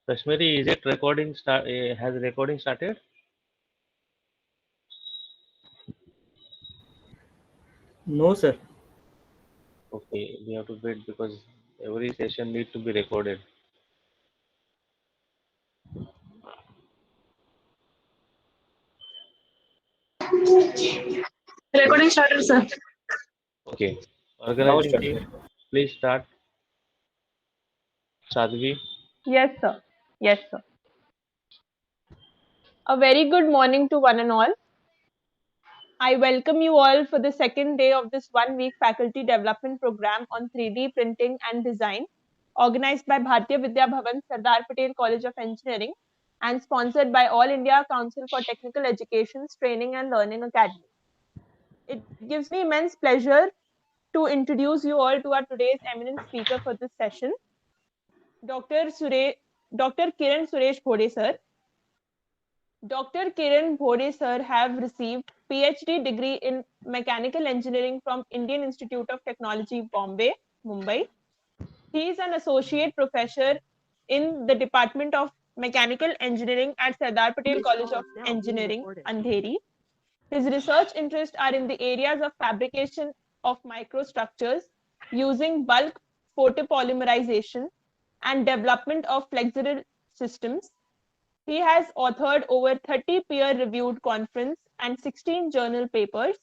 Kashmiri, is it recording start? Has recording started? No, sir. Okay, we have to wait because every session needs to be recorded. Recording started, sir. Okay, Now organizing start. team, please start. Sadhvi. Yes, sir. Yes, sir. A very good morning to one and all. I welcome you all for the second day of this 1 week faculty development program on 3D printing and design, organized by Bharatiya Vidya Bhavan, Sardar Patel College of Engineering, and sponsored by All India Council for Technical Education's Training and Learning Academy. It gives me immense pleasure to introduce you all to our today's eminent speaker for this session, Dr. Kiran Suresh Bhode, sir. Dr. Kiran Bhode sir have received PhD degree in Mechanical Engineering from Indian Institute of Technology, Bombay, Mumbai. He is an associate professor in the Department of Mechanical Engineering at Sardar Patel College of Engineering, Andheri. His research interests are in the areas of fabrication of microstructures using bulk photopolymerization and development of flexural systems. He has authored over 30 peer-reviewed conference and 16 journal papers.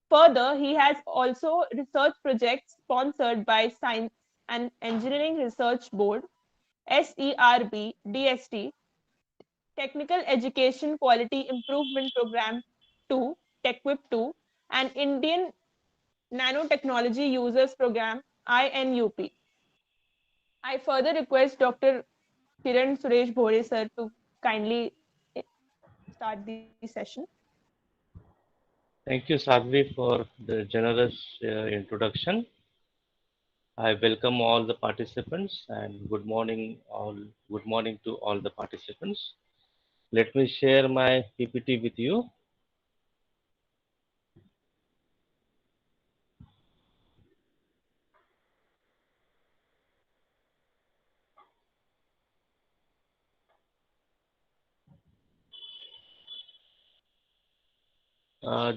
Further, he has also research projects sponsored by Science and Engineering Research Board, SERB, DST, Technical Education Quality Improvement Program 2, TechWip 2, and Indian Nanotechnology Users Program, INUP. I further request Dr. Kiran Suresh Bhore sir to kindly start the session. Thank you, Sadhvi, for the generous introduction. I welcome all the participants and good morning all. Good morning to all the participants. Let me share my PPT with you.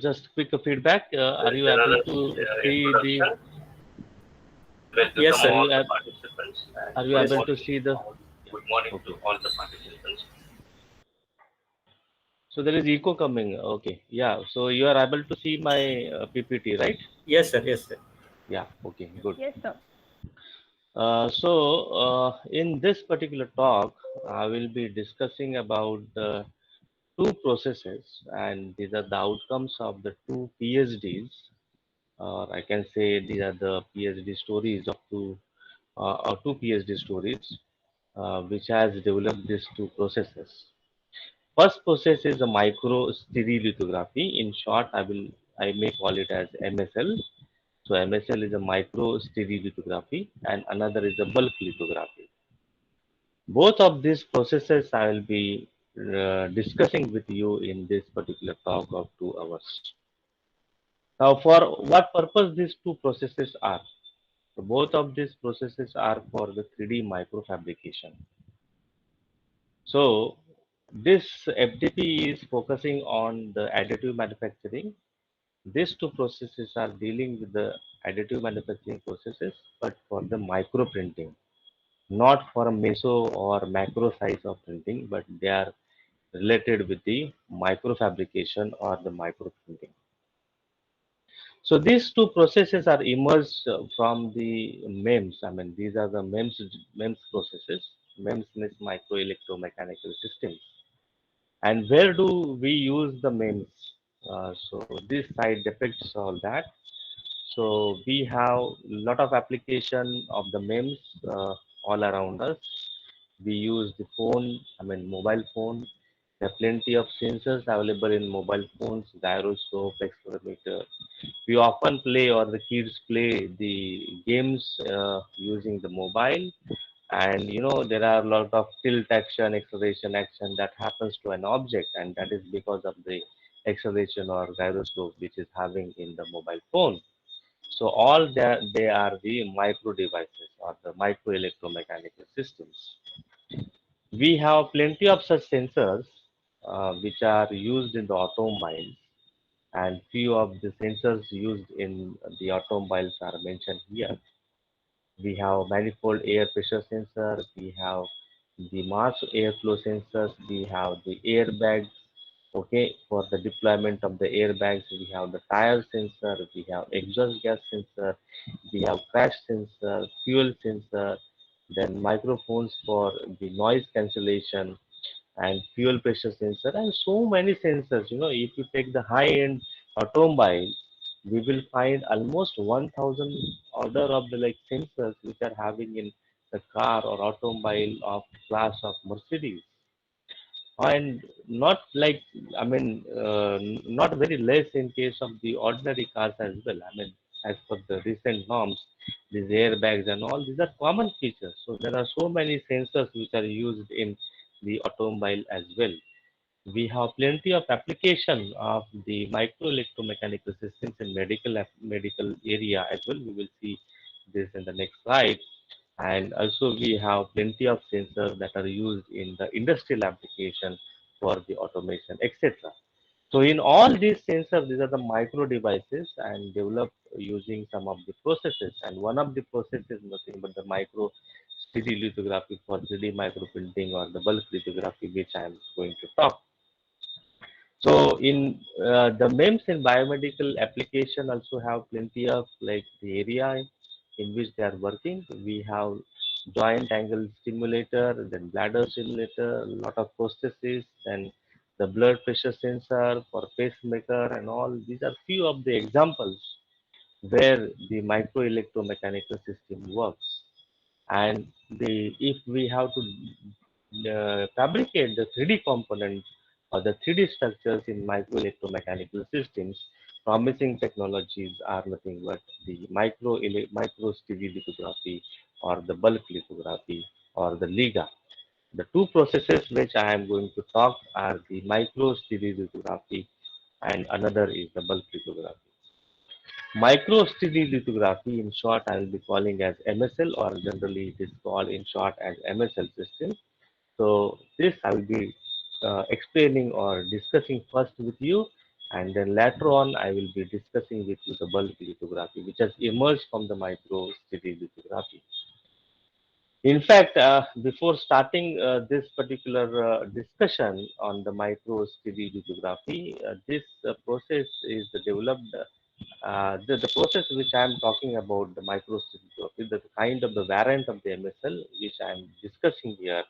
Just quick feedback. Are you able to see the? Yes, Are sir. you are you Yes, able sir. to see the? Okay. So there is echo coming. Okay. Yeah. So you are able to see my PPT, right? Yes, sir. Yes, sir. Yeah. Okay. Good. Yes, sir. In this particular talk, I will be discussing about the two processes, and these are the outcomes of the two PhDs, or I can say these are the PhD stories of two PhD stories, which has developed these two processes. First process is a micro-stereolithography. In short, I may call it as MSL. So MSL is a micro-stereolithography, and another is a bulk lithography. Both of these processes I will be discussing with you in this particular talk of 2 hours. Now, for what purpose these two processes are? So both of these processes are for the 3D microfabrication. So this FDP is focusing on the additive manufacturing. These two processes are dealing with the additive manufacturing processes, but for the micro printing, not for a meso or macro size of printing, but they are related with the microfabrication or the micro printing. So these two processes are emerged from the MEMS. I mean, these are the MEMS processes. MEMS means micro electromechanical systems. And where do we use the MEMS? So this side depicts all that. So we have a lot of application of the MEMS all around us. We use the phone, I mean mobile phone. There are plenty of sensors available in mobile phones, gyroscope, accelerometer. We often play or the kids play the games using the mobile, and there are a lot of tilt action, acceleration action that happens to an object, and that is because of the acceleration or gyroscope which is having in the mobile phone. So all that they are the micro devices or the micro electromechanical systems. We have plenty of such sensors which are used in the automobiles, and few of the sensors used in the automobiles are mentioned here. We have manifold air pressure sensor, we have the mass airflow sensors, we have the airbags. Okay, for the deployment of the airbags, we have the tire sensor, we have exhaust gas sensor, we have crash sensor, fuel sensor, then microphones for the noise cancellation, and fuel pressure sensor, and so many sensors. If you take the high-end automobile, we will find almost 1,000 order of the like sensors which are having in the car or automobile of class of Mercedes, and not like, I mean, not very less in case of the ordinary cars as well. I mean, as per the recent norms, these airbags and all these are common features. So there are so many sensors which are used in the automobile as well. We have plenty of application of the micro electromechanical systems in medical area as well. We will see this in the next slide. And also we have plenty of sensors that are used in the industrial application for the automation, etc. So in all these sensors, these are the micro devices and developed using some of the processes. And one of the processes is nothing but the micro stereolithography for 3D micro printing, or the bulk lithography, which I am going to talk. So in the MEMS in biomedical application also have plenty of like the area in which they are working. We have joint angle stimulator, then bladder stimulator, a lot of prostheses, then the blood pressure sensor for pacemaker and all. These are few of the examples where the micro electromechanical system works. And if we have to fabricate the 3D components or the 3D structures in micro electromechanical systems, promising technologies are nothing but the micro stereolithography, or the bulk lithography, or the LIGA. The two processes which I am going to talk are the micro stereolithography, and another is the bulk lithography. Micro-stereolithography, in short, I will be calling as MSL, or generally it is called in short as MSL system. So this I will be explaining or discussing first with you, and then later on I will be discussing with you the bulk lithography, which has emerged from the micro-stereolithography. In fact, before starting this particular discussion on the micro-stereolithography, this process is developed. The process which I am talking about, the micro-stereolithography, the kind of the variant of the MSL which I am discussing here,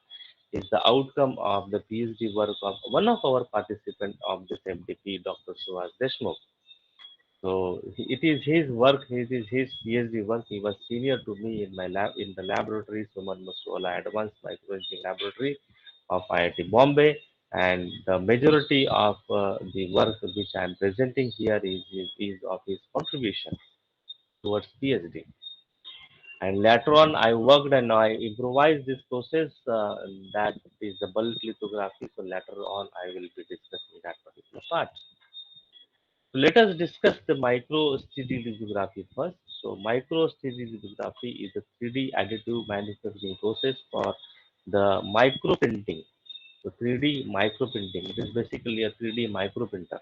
is the outcome of the PhD work of one of our participants of this FDP, Dr. Suhas Deshmukh. So it is his work, it is his PhD work. He was senior to me in my lab, in the laboratory, Suman Musrola Advanced Microengineering Laboratory of IIT Bombay. And the majority of the work which I am presenting here is of his contribution towards PhD. And later on, I worked and I improvised this process that is the bulk lithography. So later on, I will be discussing that particular part. So let us discuss the micro-stereolithography first. So micro-stereolithography is a 3D additive manufacturing process for the micro printing. So 3D micro printing, it is basically a 3D micro printer.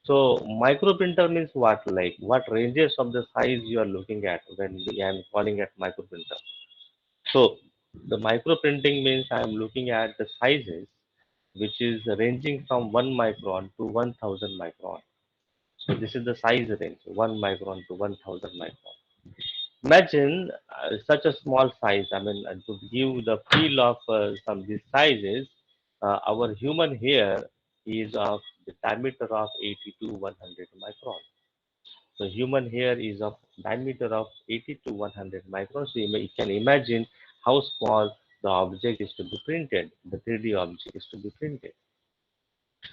So micro printer means what? Like what ranges of the size you are looking at when I am calling it micro printer. So the micro printing means I am looking at the sizes which is ranging from 1 micron to 1000 micron. So this is the size range, 1 micron to 1000 micron. Imagine such a small size. I mean, to give the feel of some these sizes, our human hair is of the diameter of 80 to 100 micron. So human hair is of diameter of 80 to 100 microns. So you can imagine how small the object is to be printed. The 3D object is to be printed.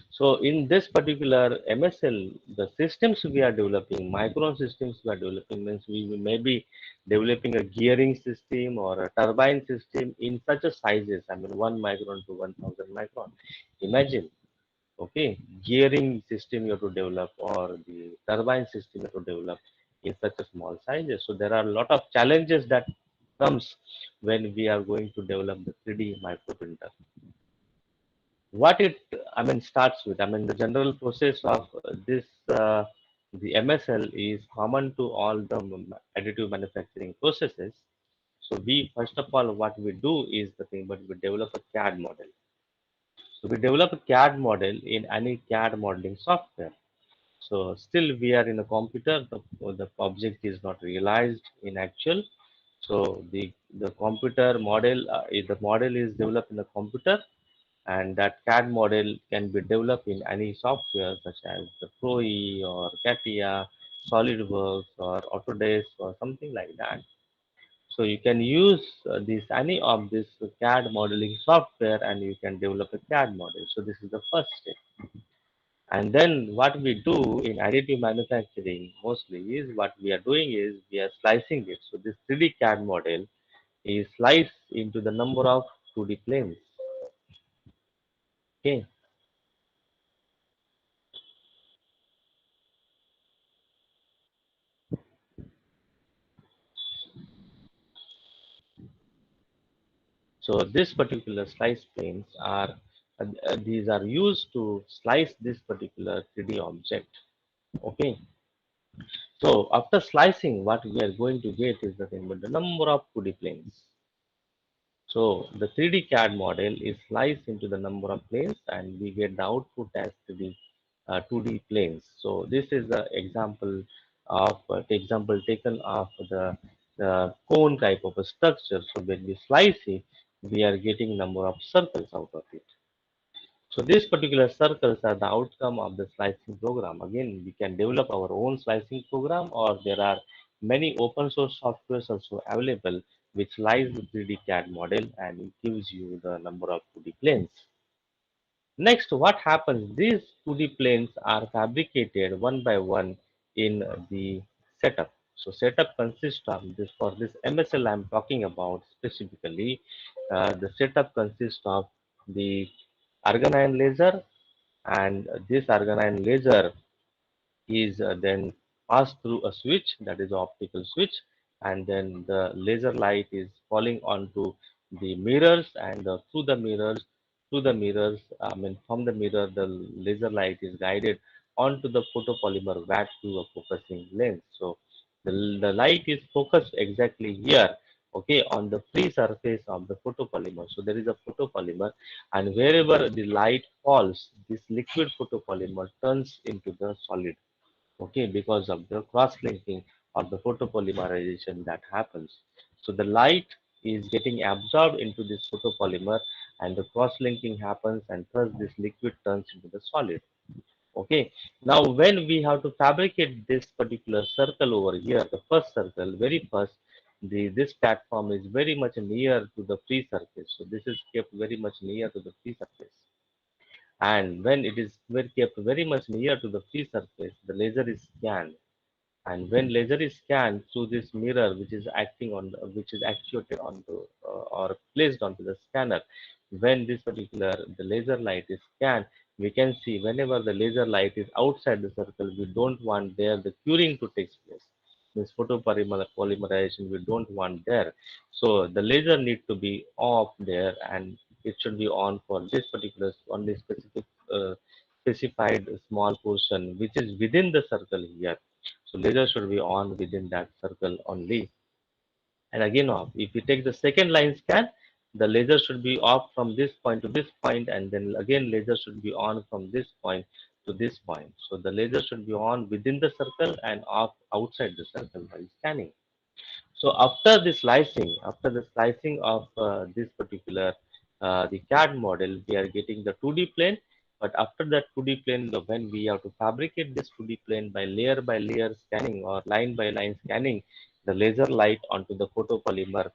So in this particular MSL, the systems we are developing, micron systems we are developing, means we may be developing a gearing system or a turbine system in such a sizes. I mean, 1 micron to 1000 micron. Imagine, okay, gearing system you have to develop, or the turbine system you have to develop in such a small sizes. So there are a lot of challenges that comes when we are going to develop the 3D microprinter. What it, I mean, starts with, I mean, the general process of this, the MSL is common to all the additive manufacturing processes. So we, first of all, what we do is the thing, but we develop a CAD model. So we develop a CAD model in any CAD modeling software. So still we are in a computer, the object is not realized in actual. So the computer model, the model is developed in a computer, and that CAD model can be developed in any software such as the ProE or CATIA, SolidWorks or Autodesk or something like that. So you can use this any of this CAD modeling software and you can develop a CAD model. So this is the first step. And then what we do in additive manufacturing mostly is what we are doing is we are slicing it. So this 3D CAD model is sliced into the number of 2D planes. Okay. So this particular slice planes are these are used to slice this particular 3D object. Okay. So after slicing, what we are going to get is the thing, but the number of 2D planes. So the 3D CAD model is sliced into the number of planes, and we get the output as 2D planes. So this is the example of the example taken of the cone type of a structure. So when we slice it, we are getting number of circles out of it. So these particular circles are the outcome of the slicing program. Again, we can develop our own slicing program, or there are many open source softwares also available which slice the 3D CAD model and it gives you the number of 2D planes. Next, what happens? These 2D planes are fabricated one by one in the setup. So setup consists of this, for this MSL I'm talking about specifically, the setup consists of the arginine laser, and this arginine laser is then passed through a switch, that is optical switch, and then the laser light is falling onto the mirrors, and through the mirrors, I mean from the mirror the laser light is guided onto the photopolymer vat through a focusing lens. So the light is focused exactly here, okay, on the free surface of the photopolymer. So there is a photopolymer, and wherever the light falls, this liquid photopolymer turns into the solid, okay, because of the cross-linking of the photopolymerization that happens. So the light is getting absorbed into this photopolymer, and the cross-linking happens, and thus this liquid turns into the solid. Okay, now when we have to fabricate this particular circle over here, the first circle, very first, this platform is very much near to the free surface. So this is kept very much near to the free surface. And when it is kept very much near to the free surface, the laser is scanned, and when laser is scanned through this mirror which is acting on which is actuated onto or placed onto the scanner, when this particular the laser light is scanned, we can see whenever the laser light is outside the circle, we don't want there the curing to take place, this polymerization we don't want there. So the laser need to be off there, and it should be on for this particular only specific specified small portion which is within the circle here. So laser should be on within that circle only, and again off. If you take the second line scan, the laser should be off from this point to this point, and then again laser should be on from this point to this point. So the laser should be on within the circle and off outside the circle while scanning. So after the slicing of this particular the CAD model, we are getting the 2D plane. But after that 2D plane, when we have to fabricate this 2D plane by layer scanning or line by line scanning the laser light onto the photopolymer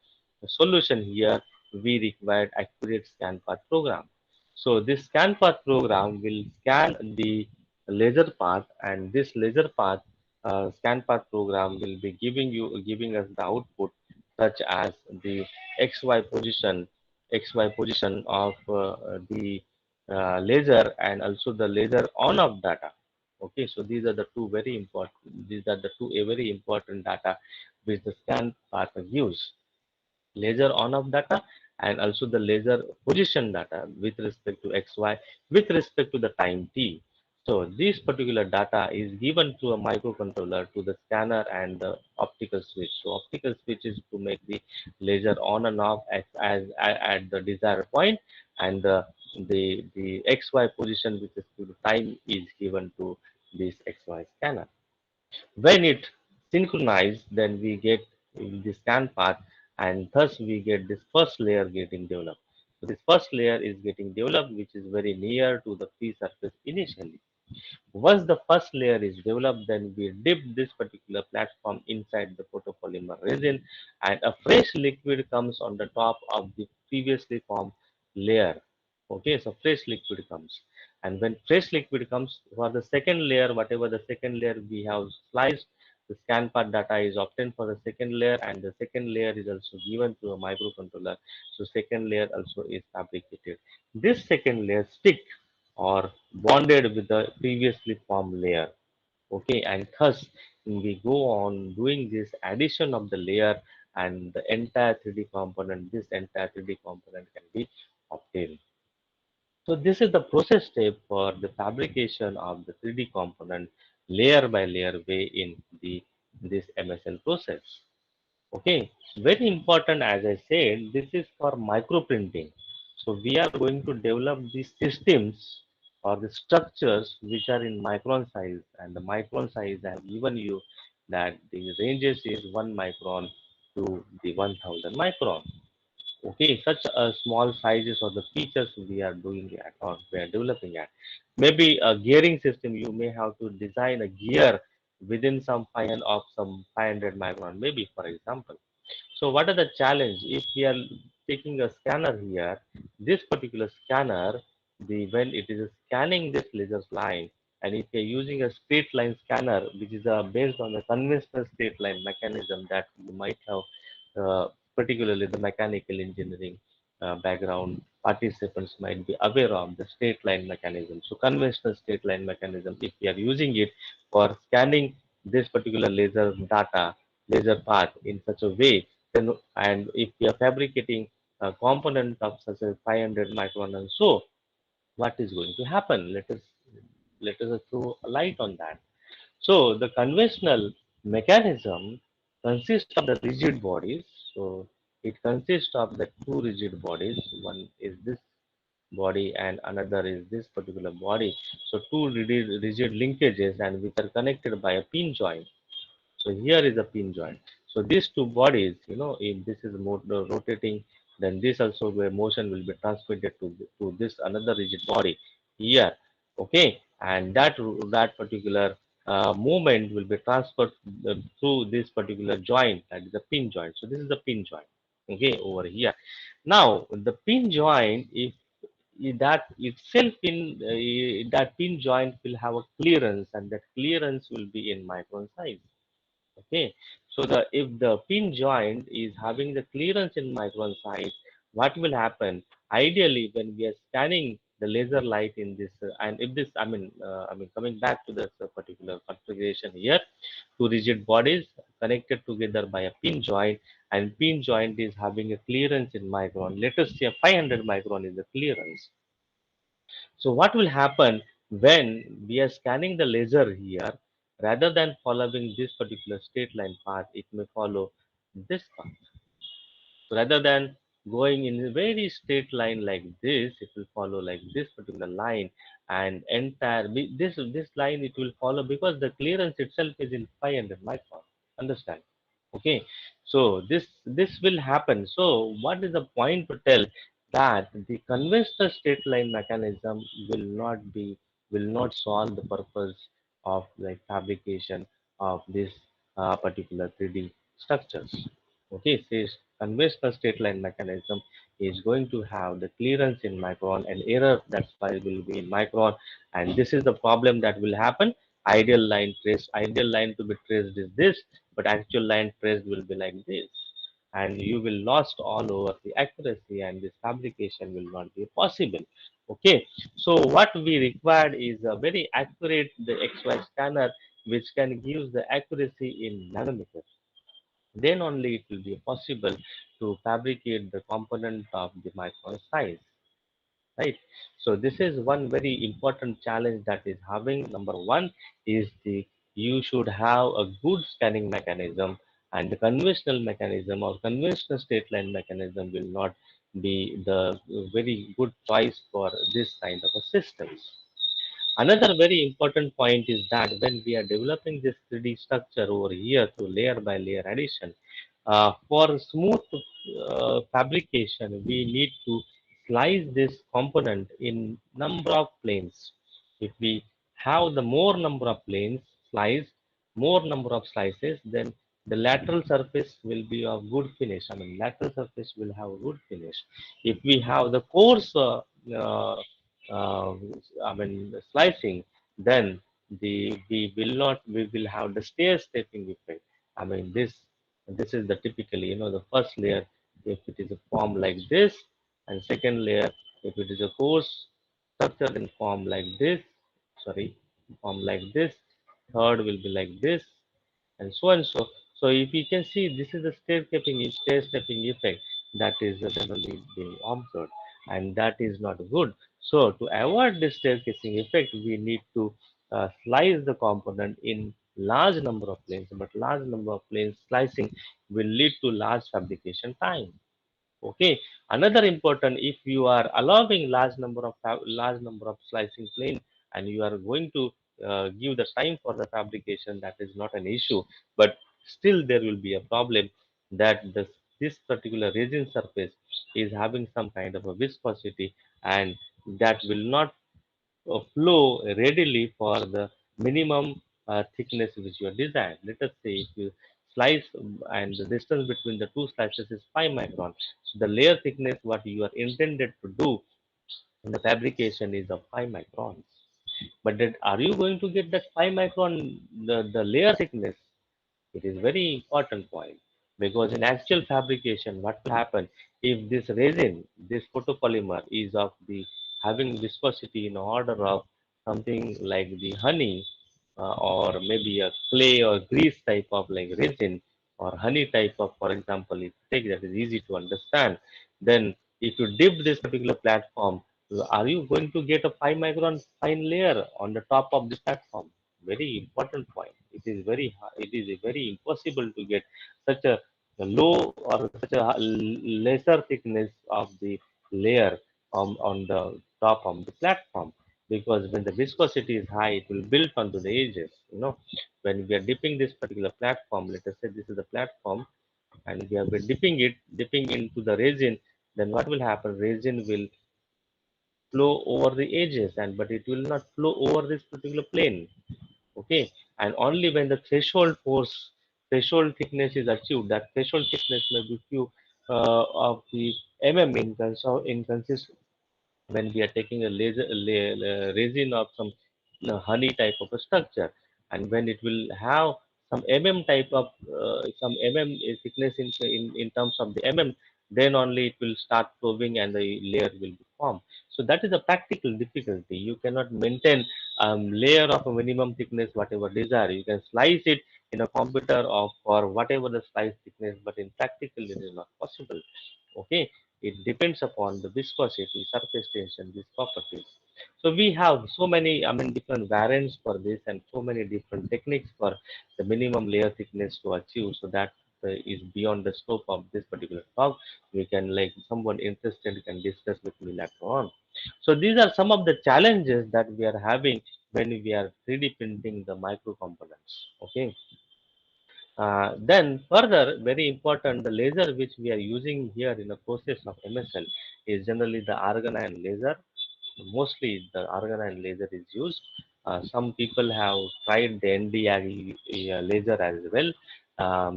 solution here, we required accurate scan path program. So this scan path program will scan the laser path, and this laser path scan path program will be giving us the output such as the xy position of the laser, and also the laser on off data. Okay, so these are the two very important, these are the two a very important data which the scan path gives. laser on off data and also the laser position data with respect to xy with respect to the time t. So this particular data is given to a microcontroller to the scanner and the optical switch. So optical switch is to make the laser on and off at the desired point, and the xy position with respect to time is given to this xy scanner. When it synchronized, then we get the scan path, and thus we get this first layer getting developed. So this first layer is getting developed, which is very near to the free surface initially. Once the first layer is developed, then we dip this particular platform inside the photopolymer resin, and a fresh liquid comes on the top of the previously formed layer. Okay, so fresh liquid comes. And when fresh liquid comes for the second layer, whatever the second layer we have sliced, the scan part data is obtained for the second layer, and the second layer is also given to a microcontroller. So second layer also is fabricated. This second layer stick or bonded with the previously formed layer. Okay, and thus we go on doing this addition of the layer, and the entire 3D component, this entire 3D component can be obtained. So this is the process step for the fabrication of the 3D component layer by layer way in the this MSL process. Okay, very important, as I said, this is for microprinting. So we are going to develop these systems or the structures which are in micron size, and the micron size I have given you that the ranges is 1 micron to the 1000 micron. Okay, such a small sizes of the features we are doing at or we are developing at. Maybe a gearing system, you may have to design a gear within some 500 of some 500 micron, maybe for example. So what are the challenge if we are taking a scanner here? This particular scanner, the when it is scanning this laser line, and if you're using a straight line scanner, which is based on the conventional straight line mechanism that you might have, particularly the mechanical engineering background participants might be aware of the straight line mechanism. So conventional straight line mechanism, if we are using it for scanning this particular laser data, laser path in such a way, then and if we are fabricating a component of such as 500 micron and so, what is going to happen? Let us throw a light on that. So the conventional mechanism consists of the rigid bodies. So it consists of the two rigid bodies. One is this body and another is this particular body. So two rigid linkages and which are connected by a pin joint. So here is a pin joint. So these two bodies, if this is rotating, then this also where motion will be transmitted to this another rigid body here. Okay, and that particular movement will be transferred through this particular joint, that is the pin joint. So this is the pin joint. Okay, over here. Now the pin joint, if that itself in that pin joint will have a clearance, and that clearance will be in micron size. Okay, so if the pin joint is having the clearance in micron size, what will happen? Ideally, when we are scanning the laser light in this, and if this, I mean, coming back to this particular configuration here, two rigid bodies connected together by a pin joint, and pin joint is having a clearance in micron. Let us say 500 micron is the clearance. So what will happen when we are scanning the laser here, rather than following this particular straight line path, it may follow this path. So rather than going in a very straight line like this, it will follow like this particular line, and entire this line it will follow because the clearance itself is in 500 micron. Understand? Okay, so this will happen. So what is the point to tell that the conventional straight line mechanism will not solve the purpose of like fabrication of this particular 3D structures. Okay, says conventional straight line mechanism is going to have the clearance in micron and error that's why will be in micron, and this is the problem that will happen. Ideal line to be traced is this, but actual line traced will be like this, and you will lost all over the accuracy, and this fabrication will not be possible. Okay, so what we required is a very accurate the xy scanner which can give the accuracy in nanometers. then only it will be possible to fabricate the component of the micron size, right? So this is one very important challenge that is having. Number one is the you should have a good scanning mechanism, and the conventional mechanism or conventional straight line mechanism will not be the very good choice for this kind of a systems. Another very important point is that when we are developing this 3D structure over here through layer by layer addition, for smooth fabrication, we need to slice this component in number of planes. If we have the more number of planes sliced, more number of slices, then the lateral surface will be of good finish. I mean, lateral surface will have a good finish. If we have the coarse, uh, uh, I mean, slicing, then we will have the stair stepping effect. I mean, this is the typically, the first layer, if it is a form like this, and second layer, if it is a coarse structure, then form like this, sorry, form like this, third will be like this, and so and so. So if you can see, this is the stair stepping effect that is generally being observed, and that is not good. So to avoid this staircasing effect, we need to slice the component in large number of planes, but large number of planes slicing will lead to large fabrication time. Okay. Another important, if you are allowing large number of slicing plane, and you are going to give the time for the fabrication, that is not an issue. But still, there will be a problem that this particular resin surface is having some kind of a viscosity, and that will not flow readily for the minimum thickness which you are designed. Let us say if you slice and the distance between the two slices is 5 micron, the layer thickness what you are intended to do in the fabrication is of 5 microns. But that, are you going to get that 5 micron, the layer thickness? It is very important point, because in actual fabrication, what will happen if this resin, this photopolymer is of the having viscosity in order of something like the honey, or maybe a clay or grease type of like resin, or honey type of, for example, if you take that is easy to understand, then if you dip this particular platform, are you going to get a 5 micron fine layer on the top of this platform? Very important point. It is very impossible to get such a low or such a lesser thickness of the layer on the top of the platform, because when the viscosity is high, it will build onto the edges. When we are dipping this particular platform, let us say this is the platform, and we have been dipping into the resin, then what will happen? Resin will flow over the edges, and but it will not flow over this particular plane. Okay. And only when the threshold thickness is achieved, that threshold thickness may be few of the in consist when we are taking a resin of some honey type of a structure, and when it will have some type of some thickness in terms of the then only it will start flowing and the layer will be formed. So that is a practical difficulty. You cannot maintain layer of a minimum thickness whatever desire. You can slice it in a computer of for whatever the slice thickness, but in practical it is not possible. Okay. It depends upon the viscosity, surface tension, these properties. So we have so many, I mean, different variants for this, and so many different techniques for the minimum layer thickness to achieve. So that is beyond the scope of this particular talk. We can, like, someone interested can discuss with me later on. So these are some of the challenges that we are having when we are 3D printing the micro components. Okay. Then further, very important, the laser which we are using here in the process of MSL is generally the argon ion laser. Mostly the argon ion laser is used. Some people have tried the ND laser as well.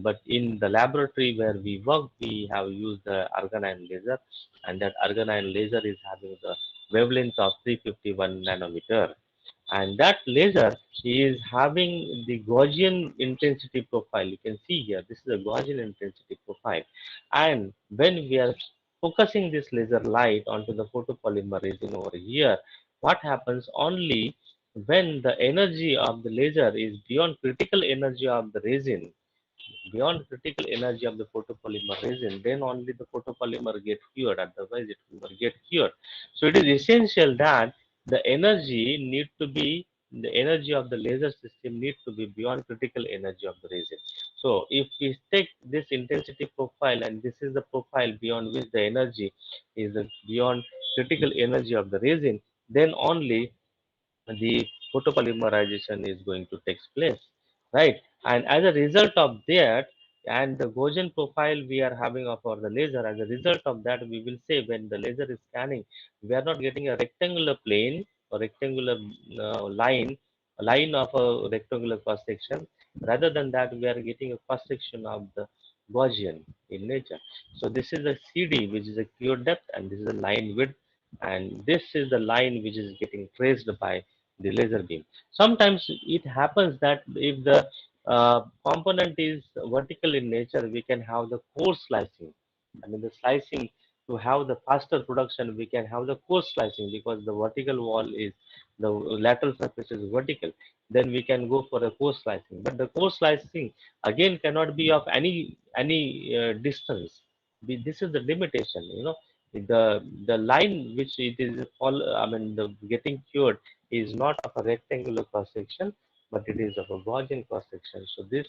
But in the laboratory where we work, we have used the argon ion laser, and that argon ion laser is having the wavelength of 351 nanometer, and that laser is having the Gaussian intensity profile. You can see here, this is a Gaussian intensity profile. And when we are focusing this laser light onto the photopolymer resin over here, what happens only when the energy of the laser is beyond critical energy of the resin, beyond critical energy of the photopolymer resin, then only the photopolymer get cured, otherwise it will not get cured. So it is essential that the energy need to be, the energy of the laser system need to be beyond critical energy of the resin. So if we take this intensity profile, and this is the profile beyond which the energy is beyond critical energy of the resin, then only the photopolymerization is going to take place, right? And as a result of that, and the Gaussian profile we are having of our the laser, as a result of that, we will say when the laser is scanning, we are not getting a rectangular plane or rectangular line, a line of a rectangular cross section. Rather than that, we are getting a cross section of the Gaussian in nature. So this is a CD, which is a cure depth, and this is a line width, and this is the line which is getting traced by the laser beam. Sometimes it happens that if the component is vertical in nature, we can have the coarse slicing. I mean, the slicing, to have the faster production, we can have the coarse slicing because the vertical wall is, the lateral surface is vertical. Then we can go for a coarse slicing. But the coarse slicing again cannot be of any distance. This is the limitation. The line which it is all, I mean, the getting cured is not of a rectangular cross section, but it is of a Gaussian cross section. So this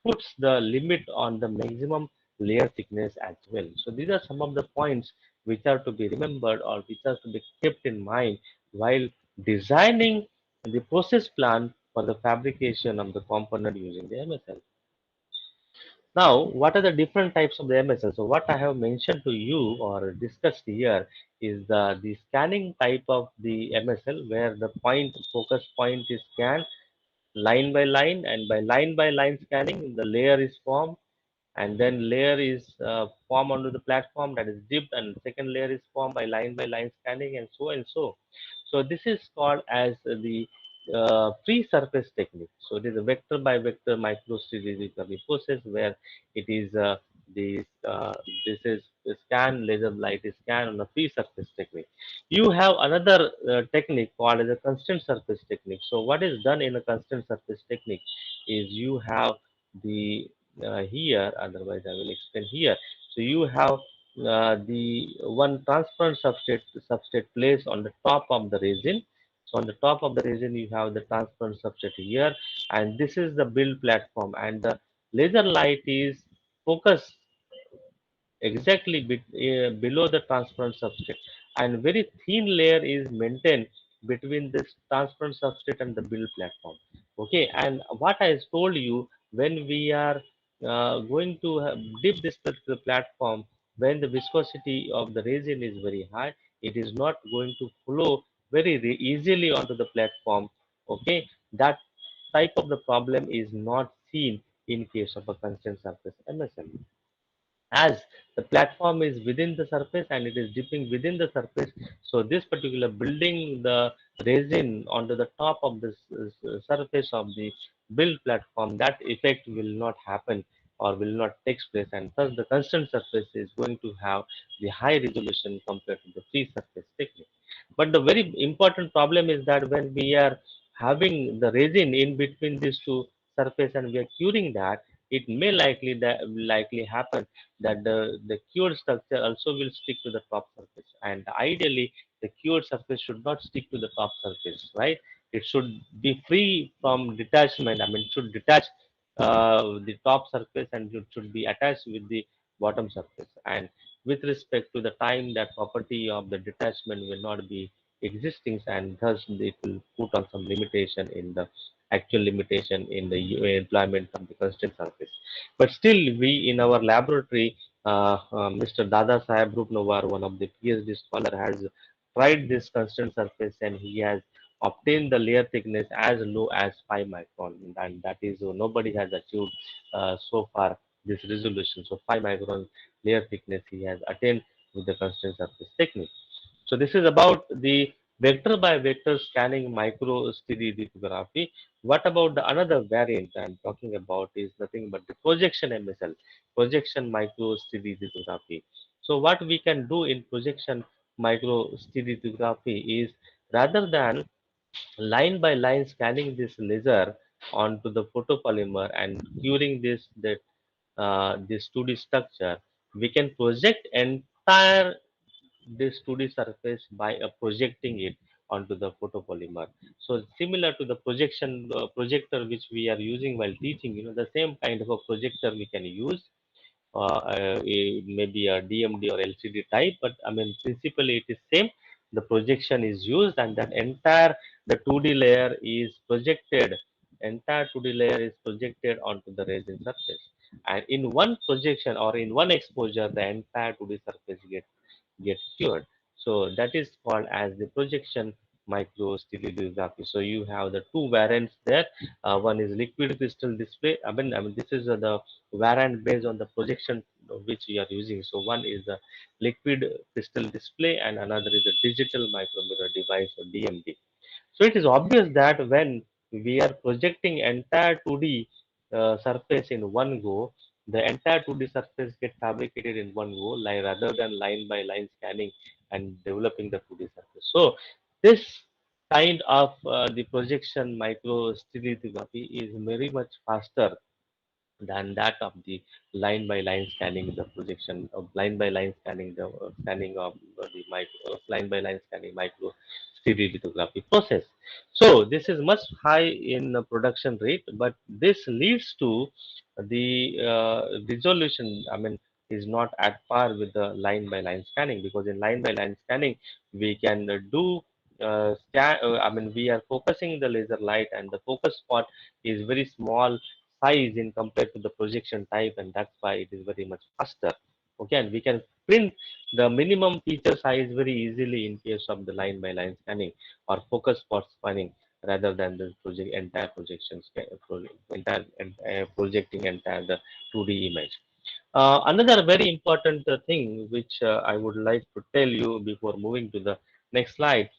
puts the limit on the maximum layer thickness as well. So these are some of the points which are to be remembered or which are to be kept in mind while designing the process plan for the fabrication of the component using the MSL. Now, what are the different types of the MSL? So what I have mentioned to you or discussed here is the scanning type of the MSL, where the point focus point is scanned line by line scanning, the layer is formed, and then layer is formed onto the platform, that is dipped, and second layer is formed by line scanning, and so and so. So this is called as the free surface technique. So it is a vector by vector micro-stereolithography process where it is the this is the scan, laser light is scan on a free surface technique. You have another technique called as a constant surface technique. So what is done in a constant surface technique is you have the here, otherwise I will explain here. So you have the one transparent substrate placed on the top of the resin. So on the top of the resin, you have the transparent substrate here, and this is the build platform, and the laser light is focused exactly below the transparent substrate, and very thin layer is maintained between this transparent substrate and the build platform. Okay, and what I told you, when we are going to dip this particular platform, when the viscosity of the resin is very high, it is not going to flow very easily onto the platform. Okay, that type of the problem is not seen in case of a constant surface MSM, as the platform is within the surface and it is dipping within the surface. So this particular building the resin onto the top of this surface of the build platform, that effect will not happen or will not take place, and thus the constant surface is going to have the high resolution compared to the free surface technique. But the very important problem is that when we are having the resin in between these two surface and we are curing that, it may likely happen that the cured structure also will stick to the top surface, and ideally the cured surface should not stick to the top surface, right? It should be free from detachment. I mean, it should detach the top surface and it should be attached with the bottom surface, and with respect to the time, that property of the detachment will not be existing, and thus it will put on some limitation in the actual limitation in the employment of the constant surface. But still, we in our laboratory, Mr. Dada Saheb Rupnawar, one of the PhD scholar, has tried this constant surface and he has obtained the layer thickness as low as 5 micron, and that is nobody has achieved so far this resolution. So 5 micron layer thickness he has attained with the constant surface technique. So this is about the vector by vector scanning micro-stereolithography. What about the another variant I'm talking about is nothing but the projection MSL, projection micro-stereolithography. So what we can do in projection micro-stereolithography is, rather than line by line scanning this laser onto the photopolymer and curing this, that this 2D structure, we can project entire this 2D surface by projecting it onto the photopolymer. So similar to the projector which we are using while teaching, the same kind of a projector we can use, maybe a DMD or LCD type, but I mean principally it is same. The projection is used, and that entire the 2D layer is projected. Entire 2D layer is projected onto the resin surface, and in one projection or in one exposure, the entire 2D surface get cured. So that is called as the projection micro-stereolithography. So you have the two variants there. One is liquid crystal display. I mean this is the variant based on the projection which we are using. So one is the liquid crystal display, and another is a digital micromirror device or DMD. So it is obvious that when we are projecting entire 2D surface in one go, the entire 2D surface get fabricated in one go, like rather than line by line scanning and developing the 2D surface. So this kind of the projection micro stereolithography is very much faster than that of the line by line scanning, the projection of line by line scanning, the scanning of the micro line by line scanning micro stereolithography process. So this is much high in production rate, but this leads to the resolution, I mean, is not at par with the line by line scanning, because in line by line scanning we can do scan. I mean, we are focusing the laser light, and the focus spot is very small size in compared to the projection type, and that's why it is very much faster. Okay, and we can print the minimum feature size very easily in case of the line by line scanning or focus spot scanning, rather than the entire projecting entire the 2D image. Another very important thing which I would like to tell you before moving to the next slide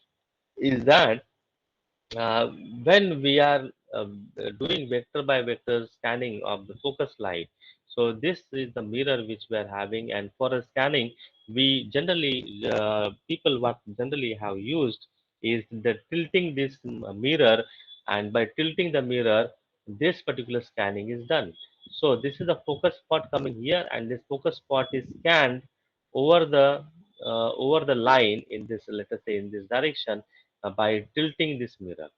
is that uh, when we are doing vector by vector scanning of the focus light, so this is the mirror which we are having, and for a scanning, we generally people what generally have used is the tilting this mirror, and by tilting the mirror, this particular scanning is done. So this is the focus spot coming here, and this focus spot is scanned over the line in this, let us say, in this direction, by tilting this mirror.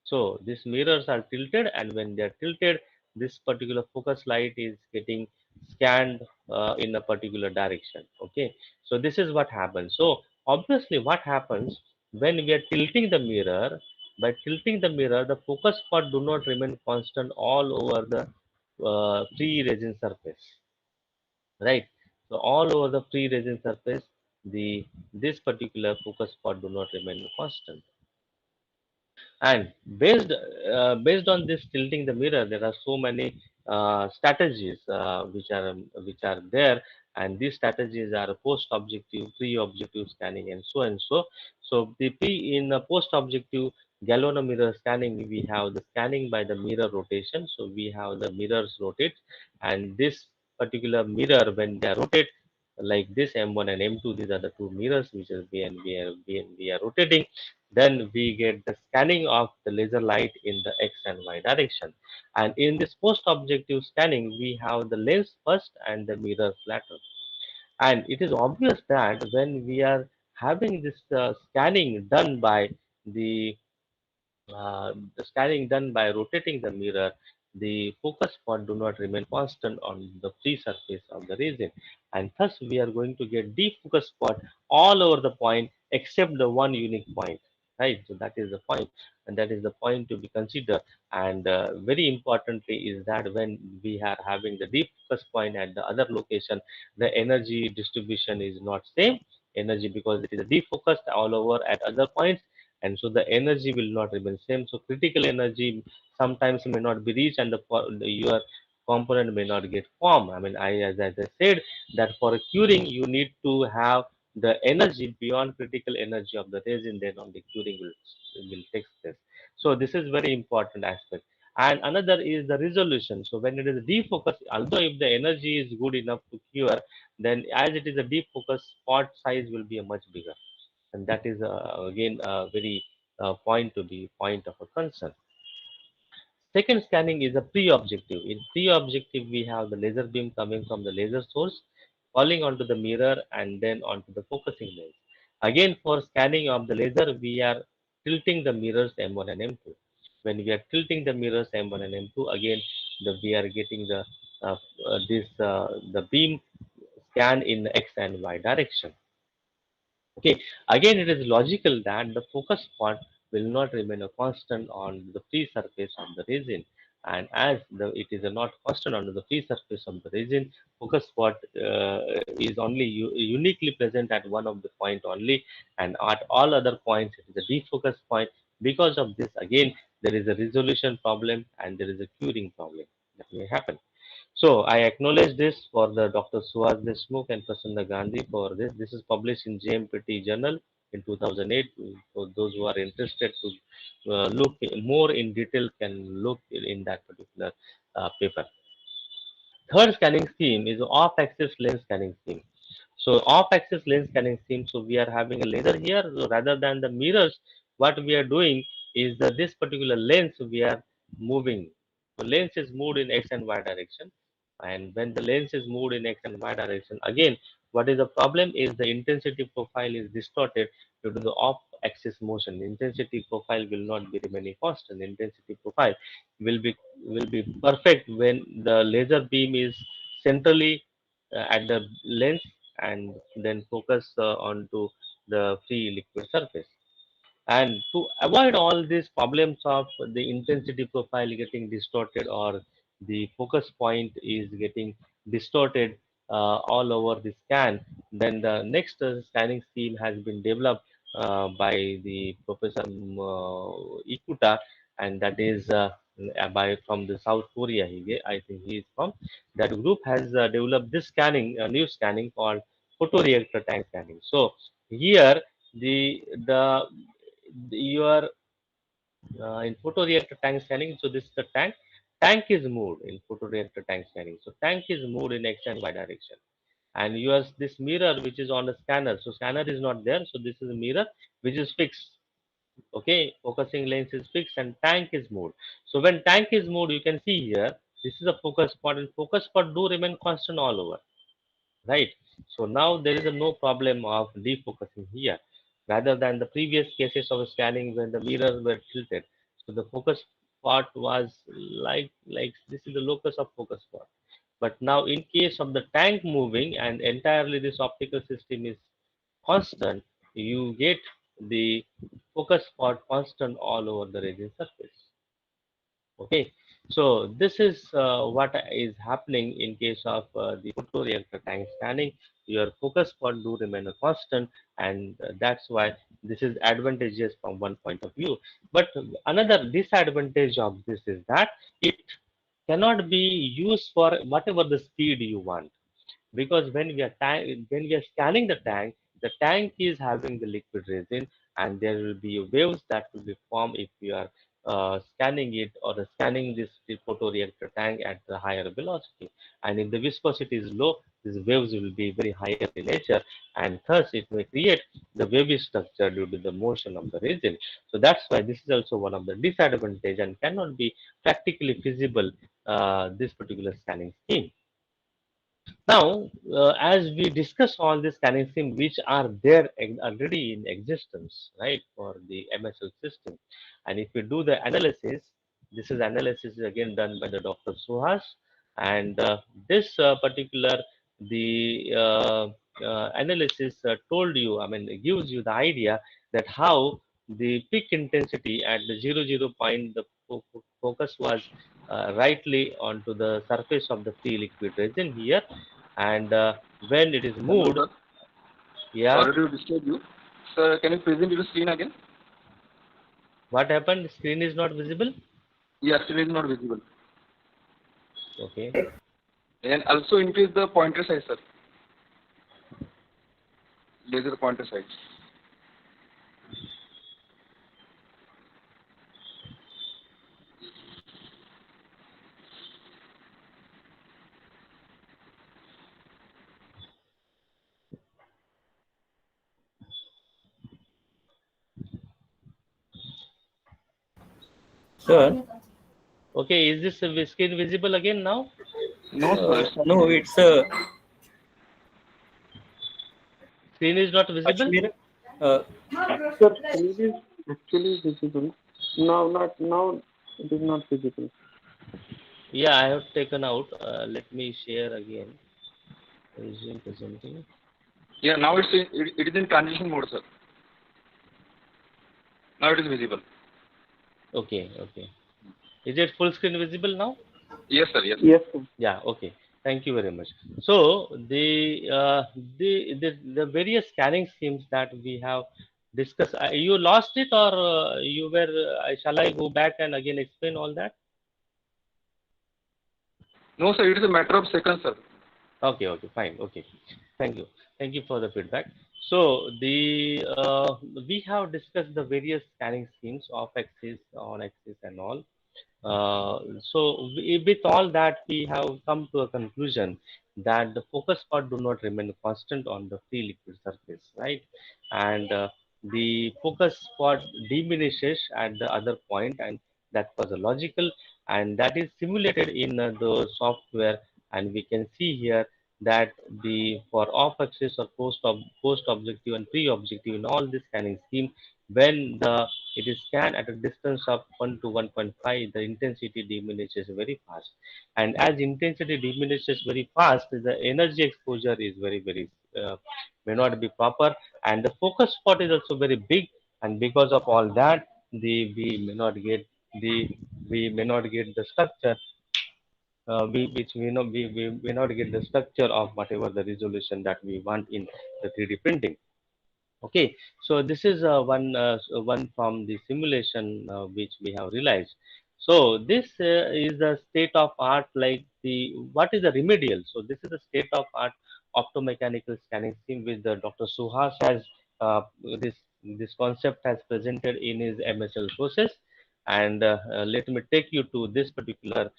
So these mirrors are tilted, and when they are tilted, this particular focus light is getting scanned in a particular direction. Okay, so this is what happens. So obviously, what happens when we are tilting the mirror? By tilting the mirror, the focus spot do not remain constant all over the free resin surface, right? So all over the free resin surface, the this particular focus spot do not remain constant. And based on this tilting the mirror, there are so many strategies which are there, and these strategies are post objective, pre objective scanning, and so and so. So the p in post objective galvanomirror scanning, we have the scanning by the mirror rotation. So we have the mirrors rotate, and this particular mirror, when they are rotate like this, M1 and M2, these are the two mirrors which is we are rotating, then we get the scanning of the laser light in the X and Y direction. And in this post objective scanning, we have the lens first and the mirrors later. And it is obvious that when we are having this scanning done by the scanning done by rotating the mirror, the focus point do not remain constant on the free surface of the resin, and thus we are going to get defocus spot all over the point except the one unique point. Right, so that is the point, and that is the point to be considered. And very importantly is that when we are having the defocus point at the other location, the energy distribution is not same energy, because it is defocused all over at other points, and so the energy will not remain same. So critical energy sometimes may not be reached, and your component may not get formed. I mean, as I said, that for curing you need to have the energy beyond critical energy of the resin, then only curing will take place. So this is very important aspect. And another is the resolution. So when it is defocus, although if the energy is good enough to cure, then as it is a defocus, spot size will be a much bigger, and that is again a very point to be point of a concern. Second scanning is a pre-objective. In pre-objective, we have the laser beam coming from the laser source, falling onto the mirror and then onto the focusing lens. Again, for scanning of the laser, we are tilting the mirrors M1 and M2. When we are tilting the mirrors M1 and M2, again, we are getting the beam scan in X and Y direction. Okay, again, it is logical that the focus point will not remain a constant on the free surface of the resin. And as it is not constant on the free surface of the resin, focus spot is only uniquely present at one of the point only, and at all other points it is a defocus point. Because of this, again, there is a resolution problem and there is a curing problem that may happen. So I acknowledge this for the Dr. Suhas Deshmukh and Prasanna Gandhi for this. This is published in JMPT Journal in 2008. For those who are interested to look more in detail, can look in that particular paper. Third scanning scheme is off-axis lens scanning scheme. So off-axis lens scanning scheme. So we are having a laser here. So rather than the mirrors, what we are doing is this particular lens we are moving. The lens is moved in X and Y direction. And when the lens is moved in X and Y direction, again, what is the problem is the intensity profile is distorted due to the off-axis motion. The intensity profile will not be remaining constant. Intensity profile will be perfect when the laser beam is centrally at the lens and then focus onto the free liquid surface. And to avoid all these problems of the intensity profile getting distorted or the focus point is getting distorted all over the scan, then the next scanning scheme has been developed by the Professor Ikuta, and that is by from the South Korea. I think he is from that group has developed this scanning, new scanning called photoreactor tank scanning. So here the you are in photoreactor tank scanning. So this is the tank. Tank is moved in photoreactor tank scanning. So tank is moved in X and Y direction. And yours this mirror which is on the scanner. So scanner is not there. So this is a mirror which is fixed. Okay, focusing lens is fixed and tank is moved. So when tank is moved, you can see here this is a focus spot, and focus spot do remain constant all over, right? So now there is a no problem of defocusing here, rather than the previous cases of scanning when the mirrors were tilted. So the focus spot was like this is the locus of focus spot. But now in case of the tank moving and entirely this optical system is constant, you get the focus spot constant all over the resin surface. Okay, so this is what is happening in case of the photoreactor tank scanning. Your focus point do remain a constant, and that's why this is advantageous from one point of view. But another disadvantage of this is that it cannot be used for whatever the speed you want, because when we are scanning the tank is having the liquid resin, and there will be waves that will be formed if you are scanning it or scanning this photoreactor tank at the higher velocity. And if the viscosity is low, these waves will be very higher in nature, and thus it may create the wavy structure due to the motion of the resin. So that's why this is also one of the disadvantage and cannot be practically feasible, this particular scanning scheme. Now, as we discuss all these scanning schemes which are there already in existence, right, for the MSL system, and if we do the analysis, this is analysis again done by the Dr. Suhas, and this particular the analysis told you, I mean, it gives you the idea that how the peak intensity at the 00 point, the focus was rightly onto the surface of the free liquid resin here, and when it is Hello, moved, sir. yeah, Sorry to disturb you. Sir, can you present your screen again? what happened? Screen is not visible. Yes, it is not visible. Okay, And also increase the pointer size, sir. Laser pointer size. Sir, Okay, is this screen visible again now? No, sir. It's not No, visible. it's Screen is not visible? Kashmir. Uh, Sir, screen is actually visible. Now, not now. It is not visible. Yeah, I have taken out. Let me share again. Resume presenting. Yeah, now it is in transition mode, sir. Now it is visible. Okay, okay. Is it full screen visible now? Yes, sir. Yes. Yes, sir. Yeah, okay. Thank you very much. So the various scanning schemes that we have discussed, you lost it, or you were? Shall I go back and again explain all that? No, sir. It is a matter of seconds, sir. Okay, okay, fine. Okay, thank you for the feedback. So we have discussed the various scanning schemes, off axis, on axis, and all. With all that, we have come to a conclusion that the focus part do not remain constant on the free liquid surface, right? And the focus spot diminishes at the other point, and that was a logical, and that is simulated in the software. And we can see here that the for off axis or post objective and pre objective in all this scanning scheme, when the it is scanned at a distance of 1 to 1.5, the intensity diminishes very fast. And as intensity diminishes very fast, the energy exposure is very may not be proper, and the focus spot is also very big. And because of all that, the the we may not get the structure, which we may not get the structure of whatever the resolution that we want in the 3D printing. Okay, so this is one from the simulation which we have realized. So this is the state of art, like the what is the remedial. So this is the state of art optomechanical scanning scheme which the Dr. Suhas has uh, this this concept has presented in his MSL process. And let me take you to this particular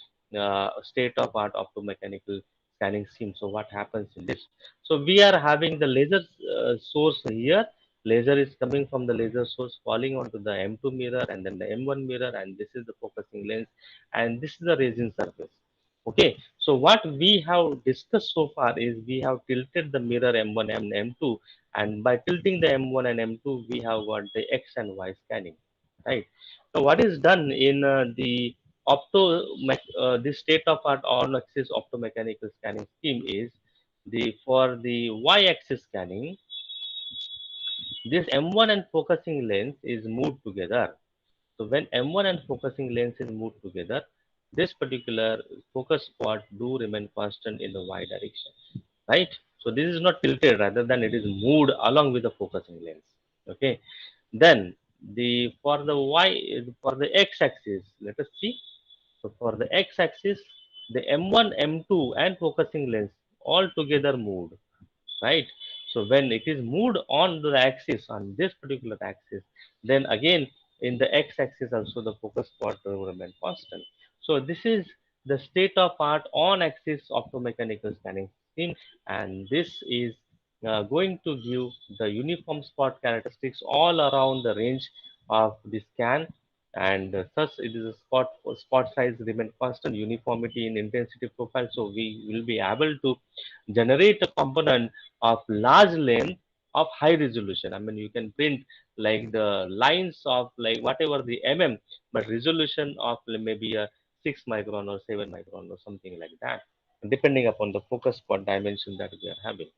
state of art optomechanical scanning scheme. So what happens in this? So we are having the laser source here. Laser is coming from the laser source falling onto the M2 mirror and then the M1 mirror, and this is the focusing lens, and this is the resin surface. Okay, so what we have discussed so far is we have tilted the mirror M1 and M2, and by tilting the M1 and M2, we have got the X and Y scanning, right? So what is done in the this state of art on axis optomechanical scanning scheme is the for the y-axis scanning, this M1 and focusing lens is moved together. So when M1 and focusing lens is moved together, this particular focus spot do remain constant in the y direction, right? So this is not tilted, rather than it is moved along with the focusing lens. Okay. Then the for the y for the x-axis, let us see. So for the x-axis, the M1, M2, and focusing lens all together moved, right? So when it is moved on the axis, on this particular axis, then again in the x-axis also the focus spot will remain constant. So this is the state of art on axis optomechanical scanning scheme, and this is going to give the uniform spot characteristics all around the range of the scan. And thus it is a spot size remain constant, uniformity in intensity profile, so we will be able to generate a component of large length of high resolution. I mean, you can print like the lines of like whatever the but resolution of maybe a 6 micron or 7 micron or something like that, depending upon the focus spot dimension that we are having.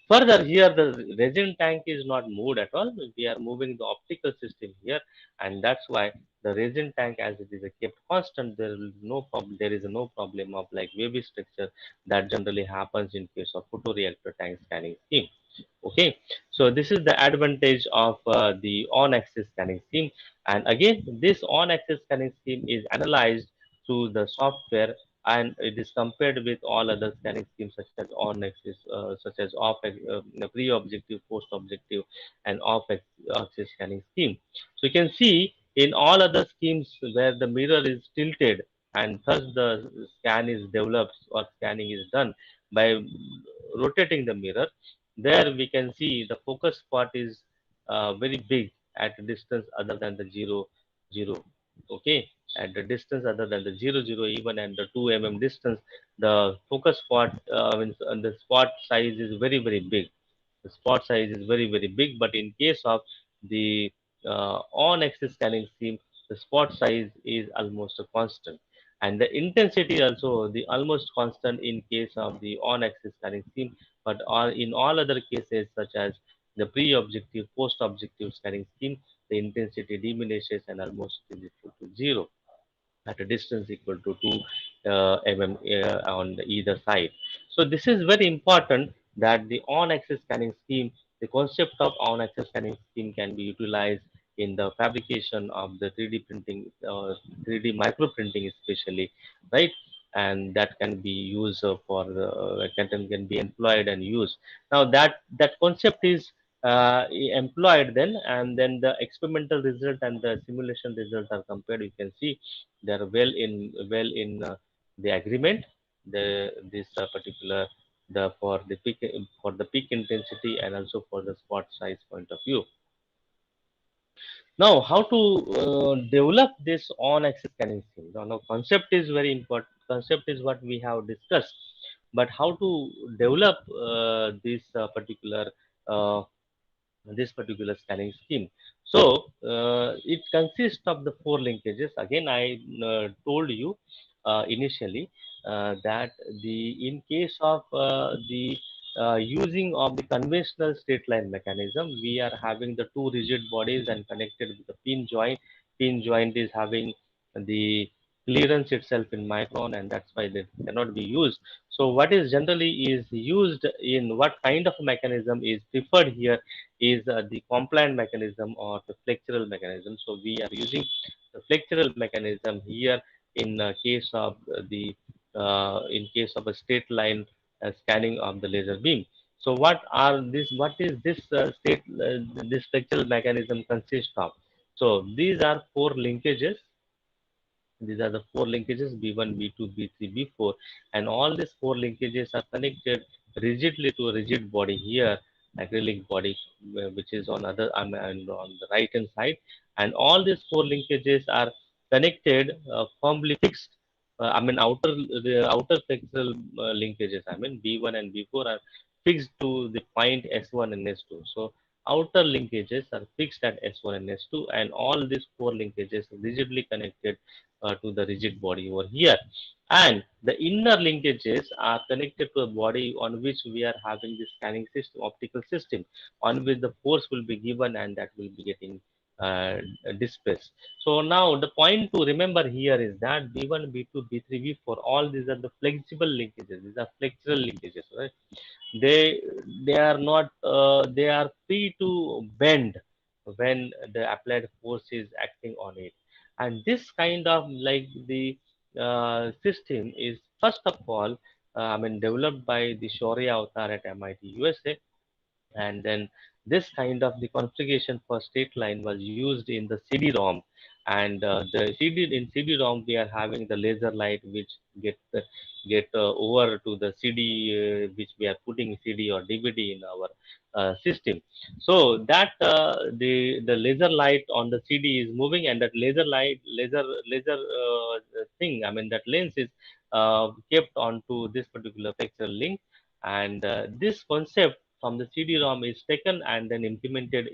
Further, here the resin tank is not moved at all. We are moving the optical system here, and that's why the resin tank, as it is a kept constant, there is no problem. There is no problem of like wavy structure that generally happens in case of photoreactor tank scanning scheme. Okay, so this is the advantage of the on-axis scanning scheme, and again, this on-axis scanning scheme is analyzed through the software, and it is compared with all other scanning schemes such as on axis, such as pre-objective, post-objective, and off-axis scanning scheme. So you can see in all other schemes where the mirror is tilted, and thus the scan is developed or scanning is done by rotating the mirror. There we can see the focus spot is very big at a distance other than the zero. Okay, at the distance other than the 0, 0, even and the 2 mm distance, the focus spot means the spot size is very, very big. The spot size is very, very big, but in case of the on-axis scanning scheme, the spot size is almost a constant, and the intensity also the almost constant in case of the on-axis scanning scheme. But in all other cases, such as the pre-objective, post-objective scanning scheme, the intensity diminishes and almost is equal to zero at a distance equal to 2 on either side. So this is very important that the on-axis scanning scheme, the concept of on-axis scanning scheme can be utilized in the fabrication of the 3D printing, 3D micro printing especially, right? And that can be used for can be employed and used. Now that concept is employed then, and then the experimental result and the simulation result are compared. You can see they are well in the agreement. This particular the for the peak intensity and also for the spot size point of view. Now, how to develop this on-axis scanning scheme? Now, concept is very important. Concept is what we have discussed, but how to develop uh, this particular scanning scheme. So it consists of the four linkages. Again, I told you initially that the in case of the using of the conventional straight line mechanism, we are having the two rigid bodies and connected with the pin joint. Pin joint is having the clearance itself in micron, and that's why they cannot be used. So what is generally is used in what kind of mechanism is preferred here is the compliant mechanism or the flexural mechanism. So we are using the flexural mechanism here in case of the in case of a straight line scanning of the laser beam. So what are this? What is this this flexural mechanism consist of? So these are four linkages. These are the four linkages B1, B2, B3, B4, and all these four linkages are connected rigidly to a rigid body here, acrylic body, which is on other and on the right hand side, and all these four linkages are connected firmly fixed. The outer flexural linkages. I mean B1 and B4 are fixed to the point S1 and S2. So outer linkages are fixed at S1 and S2, and all these four linkages are rigidly connected to the rigid body over here. And the inner linkages are connected to a body on which we are having this scanning system, optical system, on which the force will be given and that will be getting displaced. So now the point to remember here is that B1, B2, B3, B4, all these are the flexible linkages. These are flexural linkages, right? They they are not they are free to bend when the applied force is acting on it, and this kind of like the system is first of all developed by the Shaurya Avatar at MIT USA, and then this kind of the configuration for state line was used in the CD-ROM, and the CD-ROM we are having the laser light which get over to the CD which we are putting CD or DVD in our system. So that the laser light on the CD is moving, and that laser thing, I mean that lens is kept onto this particular pixel link, and this concept from the CD-ROM is taken and then implemented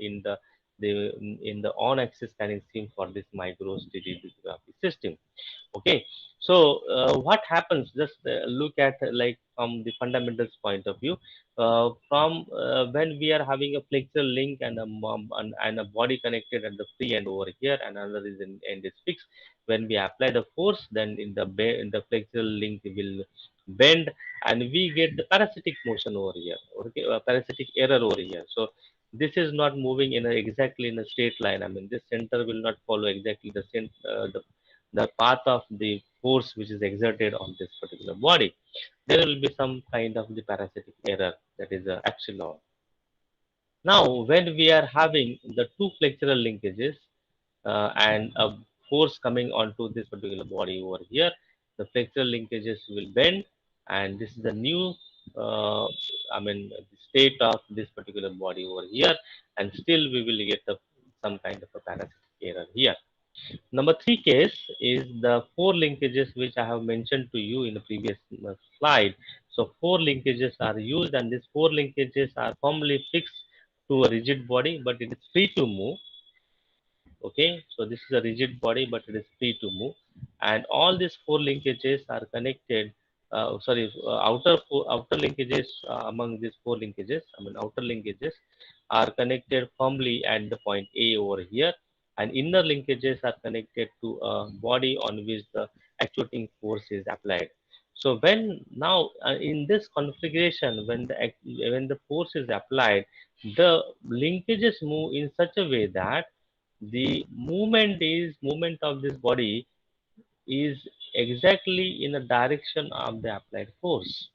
the in the on-axis scanning scheme for this micro-stereolithography system. Okay, so what happens? Just look at like from the fundamentals point of view. From when we are having a flexural link and and a body connected at the free end over here, and another is in end is fixed. When we apply the force, then in the flexural link will bend, and we get the parasitic motion over here. Okay, parasitic error over here. So this is not moving in exactly in a straight line. I mean, this center will not follow exactly the path of the force which is exerted on this particular body. There will be some kind of the parasitic error, that is epsilon. Now, when we are having the two flexural linkages and a force coming onto this particular body over here, the flexural linkages will bend, and this is the new, uh, the state of this particular body over here, and still we will get some kind of a parasitic error here. Number three case is the four linkages which I have mentioned to you in the previous slide. So four linkages are used, and these four linkages are firmly fixed to a rigid body, but it is free to move. Okay, so this is a rigid body, but it is free to move, and all these four linkages are connected. Outer linkages among these four linkages, outer linkages are connected firmly at the point A over here, and inner linkages are connected to a body on which the actuating force is applied. So when now in this configuration, when the force is applied, the linkages move in such a way that the movement of this body is exactly in the direction of the applied force.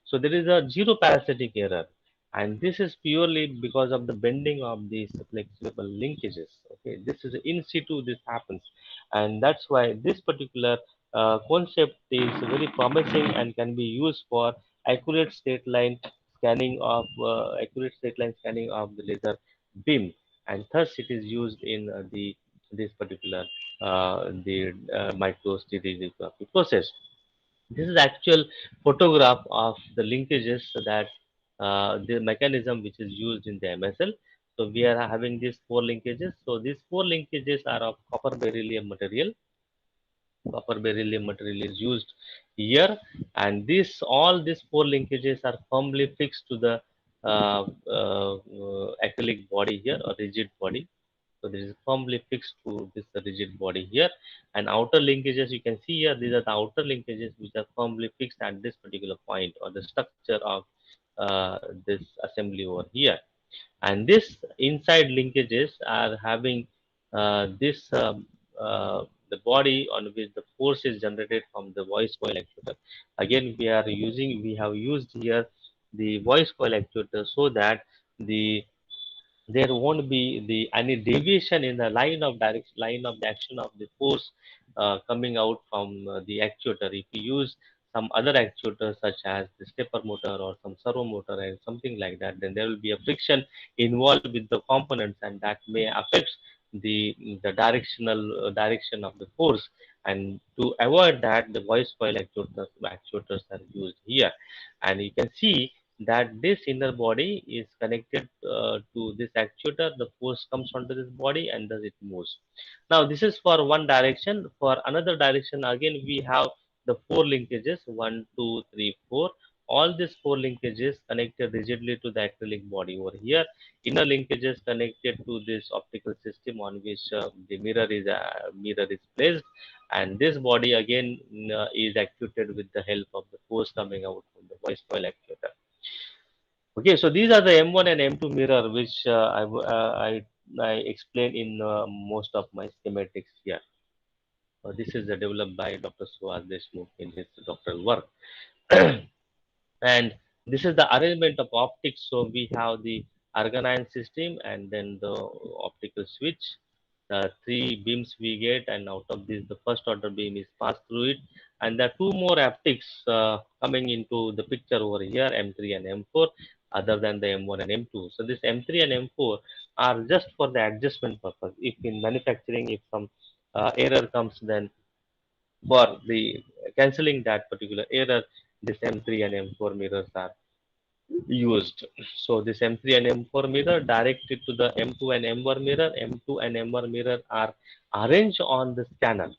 So there is a zero parasitic error, and this is purely because of the bending of these flexible linkages. Okay, this is in situ. This happens, and that's why this particular concept is very promising and can be used for accurate straight line scanning of the laser beam, and thus it is used in the this particular micro-stereolithography process. This is actual photograph of the linkages that the mechanism which is used in the MSL. So we are having these four linkages. So these four linkages are of copper beryllium material. Copper beryllium material is used here, and this all these four linkages are firmly fixed to the acrylic body here, or rigid body. So this is firmly fixed to this rigid body here. And outer linkages, you can see here, these are the outer linkages which are firmly fixed at this particular point, or the structure of this assembly over here. And this inside linkages are having this the body on which the force is generated from the voice coil actuator. Again, we have used here the voice coil actuator so that the there won't be any deviation in the line of the action of the force coming out from the actuator. If you use some other actuator such as the stepper motor or some servo motor and something like that, then there will be a friction involved with the components, and that may affect the direction of the force. And to avoid that, the voice coil actuators are used here, and you can see that this inner body is connected to this actuator. The force comes onto this body and thus it moves. Now this is for one direction. For another direction, again we have the four linkages, one, two, three, four. All these four linkages connected rigidly to the acrylic body over here. Inner linkages connected to this optical system on which the mirror is placed, and this body again is actuated with the help of the force coming out from the voice coil actuator. Okay, so these are the M1 and M2 mirror, which I explain in most of my schematics here. This is developed by Dr. Suhas Deshmukh in his doctoral work. And this is the arrangement of optics. So we have the argonine system and then the optical switch. Three beams we get, and out of this the first order beam is passed through it, and there are two more optics coming into the picture over here, M3 and M4, other than the M1 and M2. So this M3 and M4 are just for the adjustment purpose. If in manufacturing, if some error comes, then for the cancelling that particular error, this M3 and M4 mirrors are used. So this M3 and M4 mirror directed to the M2 and M1 mirror. M2 and M1 mirror are arranged on the scanner.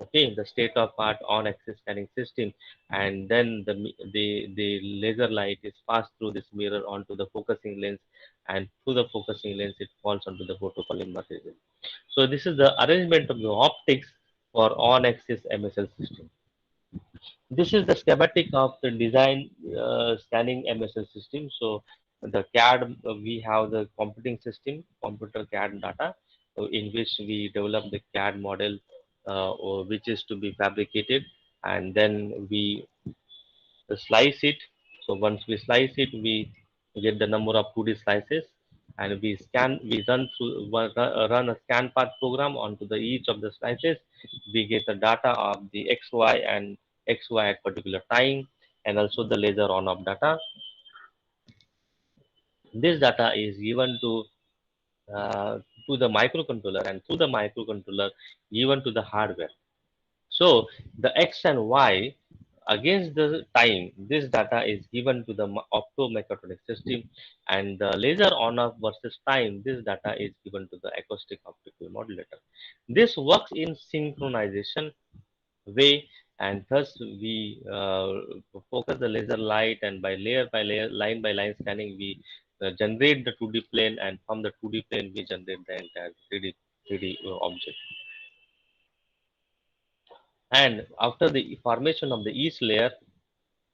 Okay, the state of art on axis scanning system, and then the laser light is passed through this mirror onto the focusing lens, and through the focusing lens it falls onto the photopolymer resin. So this is the arrangement of the optics for on axis MSL system. This is the schematic of the design scanning MSL system. So the CAD, we have the computing system, computer CAD data, in which we develop the CAD model, which is to be fabricated, and then we slice it. So once we slice it, we get the number of 2D slices, and we run a scan path program onto the each of the slices. We get the data of the XY and XY at particular time, and also the laser on off data. This data is given to to the microcontroller, and through the microcontroller even to the hardware. So the X and Y against the time, this data is given to the optomechatronic system, and the laser on off versus time, this data is given to the acoustic optical modulator. This works in synchronization way, and thus we focus the laser light, and by layer, line by line scanning, we generate the 2D plane, and from the 2D plane we generate the entire 3D object. And after the formation of the each layer,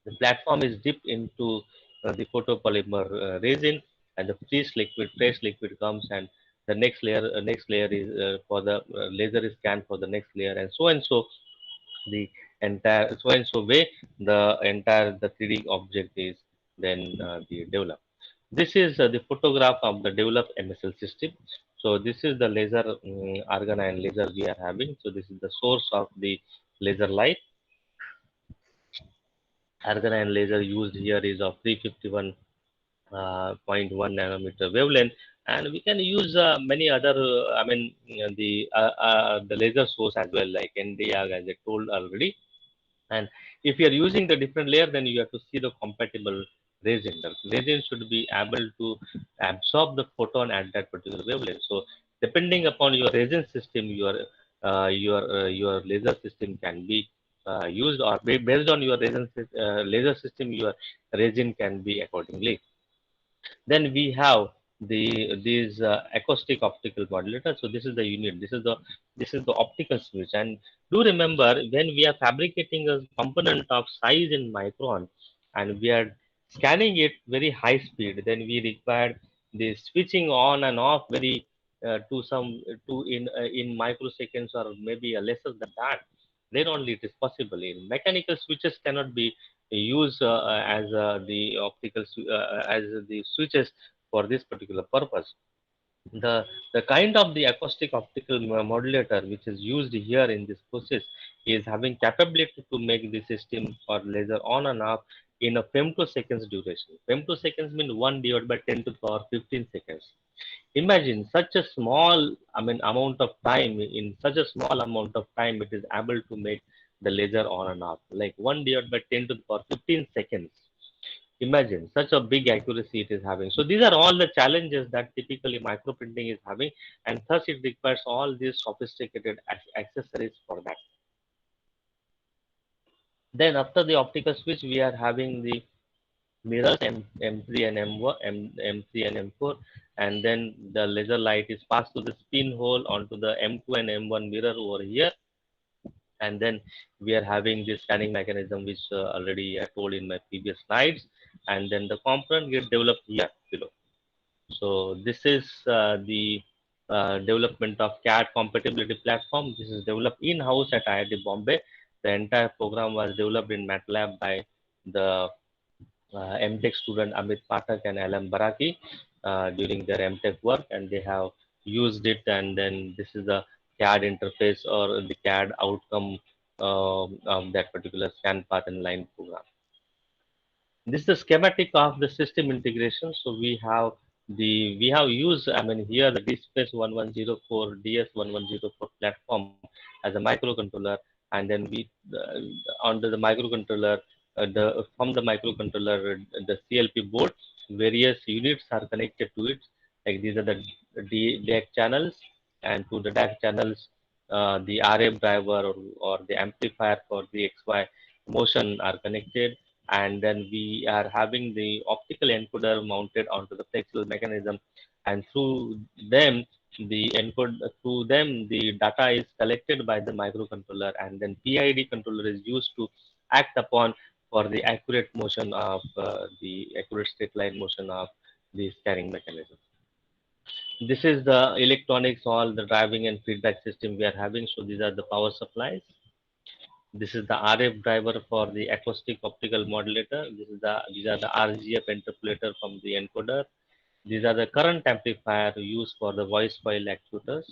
the platform is dipped into the photopolymer resin, and the fresh liquid comes, and the next layer is for the laser is scanned for the next layer, and so the entire so and so way the entire the 3D object is then developed. This is the photograph of the developed MSL system. So this is the laser argon ion laser we are having. So this is the source of the laser light. Argon ion laser used here is of 351.1 nanometer wavelength, and we can use many other the laser source as well, like NDR, as I told already. And if you are using the different layer, then you have to see the compatible resin. The resin should be able to absorb the photon at that particular wavelength. So depending upon your resin system, your laser system can be used, or based on your laser system, your resin can be accordingly. Then we have these acoustic optical modulator. So this is the unit. This is the optical switch. And do remember, when we are fabricating a component of size in micron, and we are scanning it very high speed, then we require the switching on and off very to some to in microseconds, or maybe a lesser than that. Then only it is possible. In mechanical switches cannot be used as the as the switches for this particular purpose. The kind of the acoustic optical modulator which is used here in this process is having capability to make the system for laser on and off in a femtoseconds duration. Femtoseconds mean 1 divided by 10 to the power 15 seconds. Imagine such a small, amount of time. In such a small amount of time, it is able to make the laser on and off, like 1 divided by 10 to the power 15 seconds. Imagine such a big accuracy it is having. So these are all the challenges that typically microprinting is having, and thus it requires all these sophisticated accessories for that. Then after the optical switch, we are having the mirrors M3 and M3 and M4, and then the laser light is passed to the spin hole onto the M2 and M1 mirror over here, and then we are having this scanning mechanism, which already I told in my previous slides, and then the component get developed here below. So this is the development of CAD compatibility platform. This is developed in-house at IIT Bombay. The entire program was developed in MATLAB by the MTech student Amit Pathak and Alam Baraki during their MTech work, and they have used it. And then this is the CAD interface, or the CAD outcome of that particular scan path and line program. This is the schematic of the system integration. So we have used, here the DSpace 1104 DS1104 platform as a microcontroller, and then we under the microcontroller, from the microcontroller, the CLP board, various units are connected to it. Like these are the DAC channels, and to the DAC channels, the RF driver, or the amplifier for the XY motion are connected, and then we are having the optical encoder mounted onto the Flexures mechanism, and through them the data is collected by the microcontroller, and then PID controller is used to act upon for the accurate motion of the accurate straight line motion of the scanning mechanism. This is the electronics, all the driving and feedback system we are having. So these are the power supplies. This is the RF driver for the acoustic optical modulator. These are the RGF interpolator from the encoder. These are the current amplifier used for the voice coil actuators.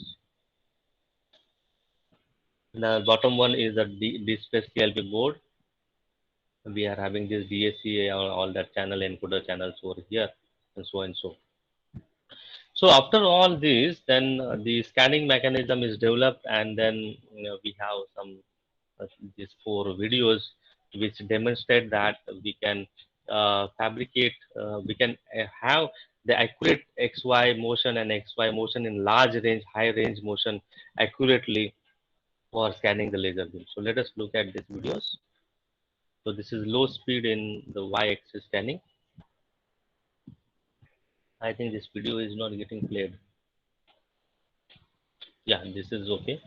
The bottom one is the DSpace CLP board. We are having this DAC, all that channel encoder channels over here, and so and so. So after all this, then the scanning mechanism is developed, and then we have some these four videos which demonstrate that we can fabricate, we can have the accurate XY motion and XY motion in large range, high range motion accurately for scanning the laser beam. So let us look at these videos. So this is low speed in the Y-axis scanning. I think this video is not getting played. Yeah, this is okay.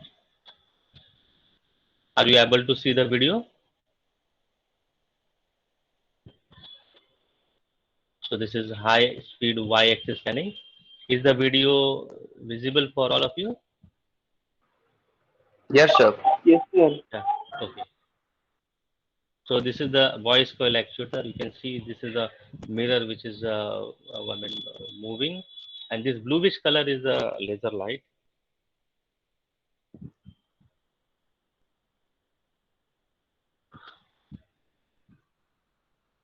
Are you able to see the video? So this is high speed Y-axis scanning. Is the video visible for all of you? Yes, sir. Yes, sir. Yeah. Okay. So this is the voice coil actuator. You can see this is a mirror which is moving, and this bluish color is a laser light.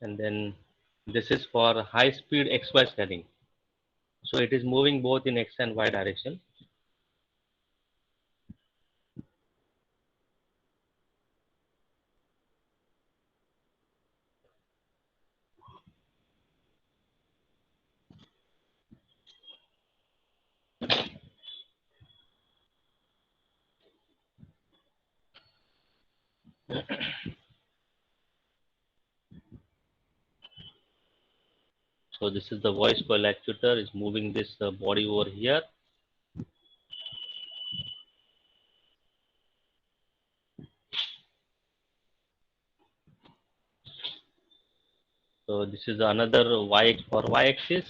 And then this is for high speed XY scanning. So it is moving both in X and Y direction. So this is the voice coil actuator is moving this body over here. So this is another Y for Y-axis,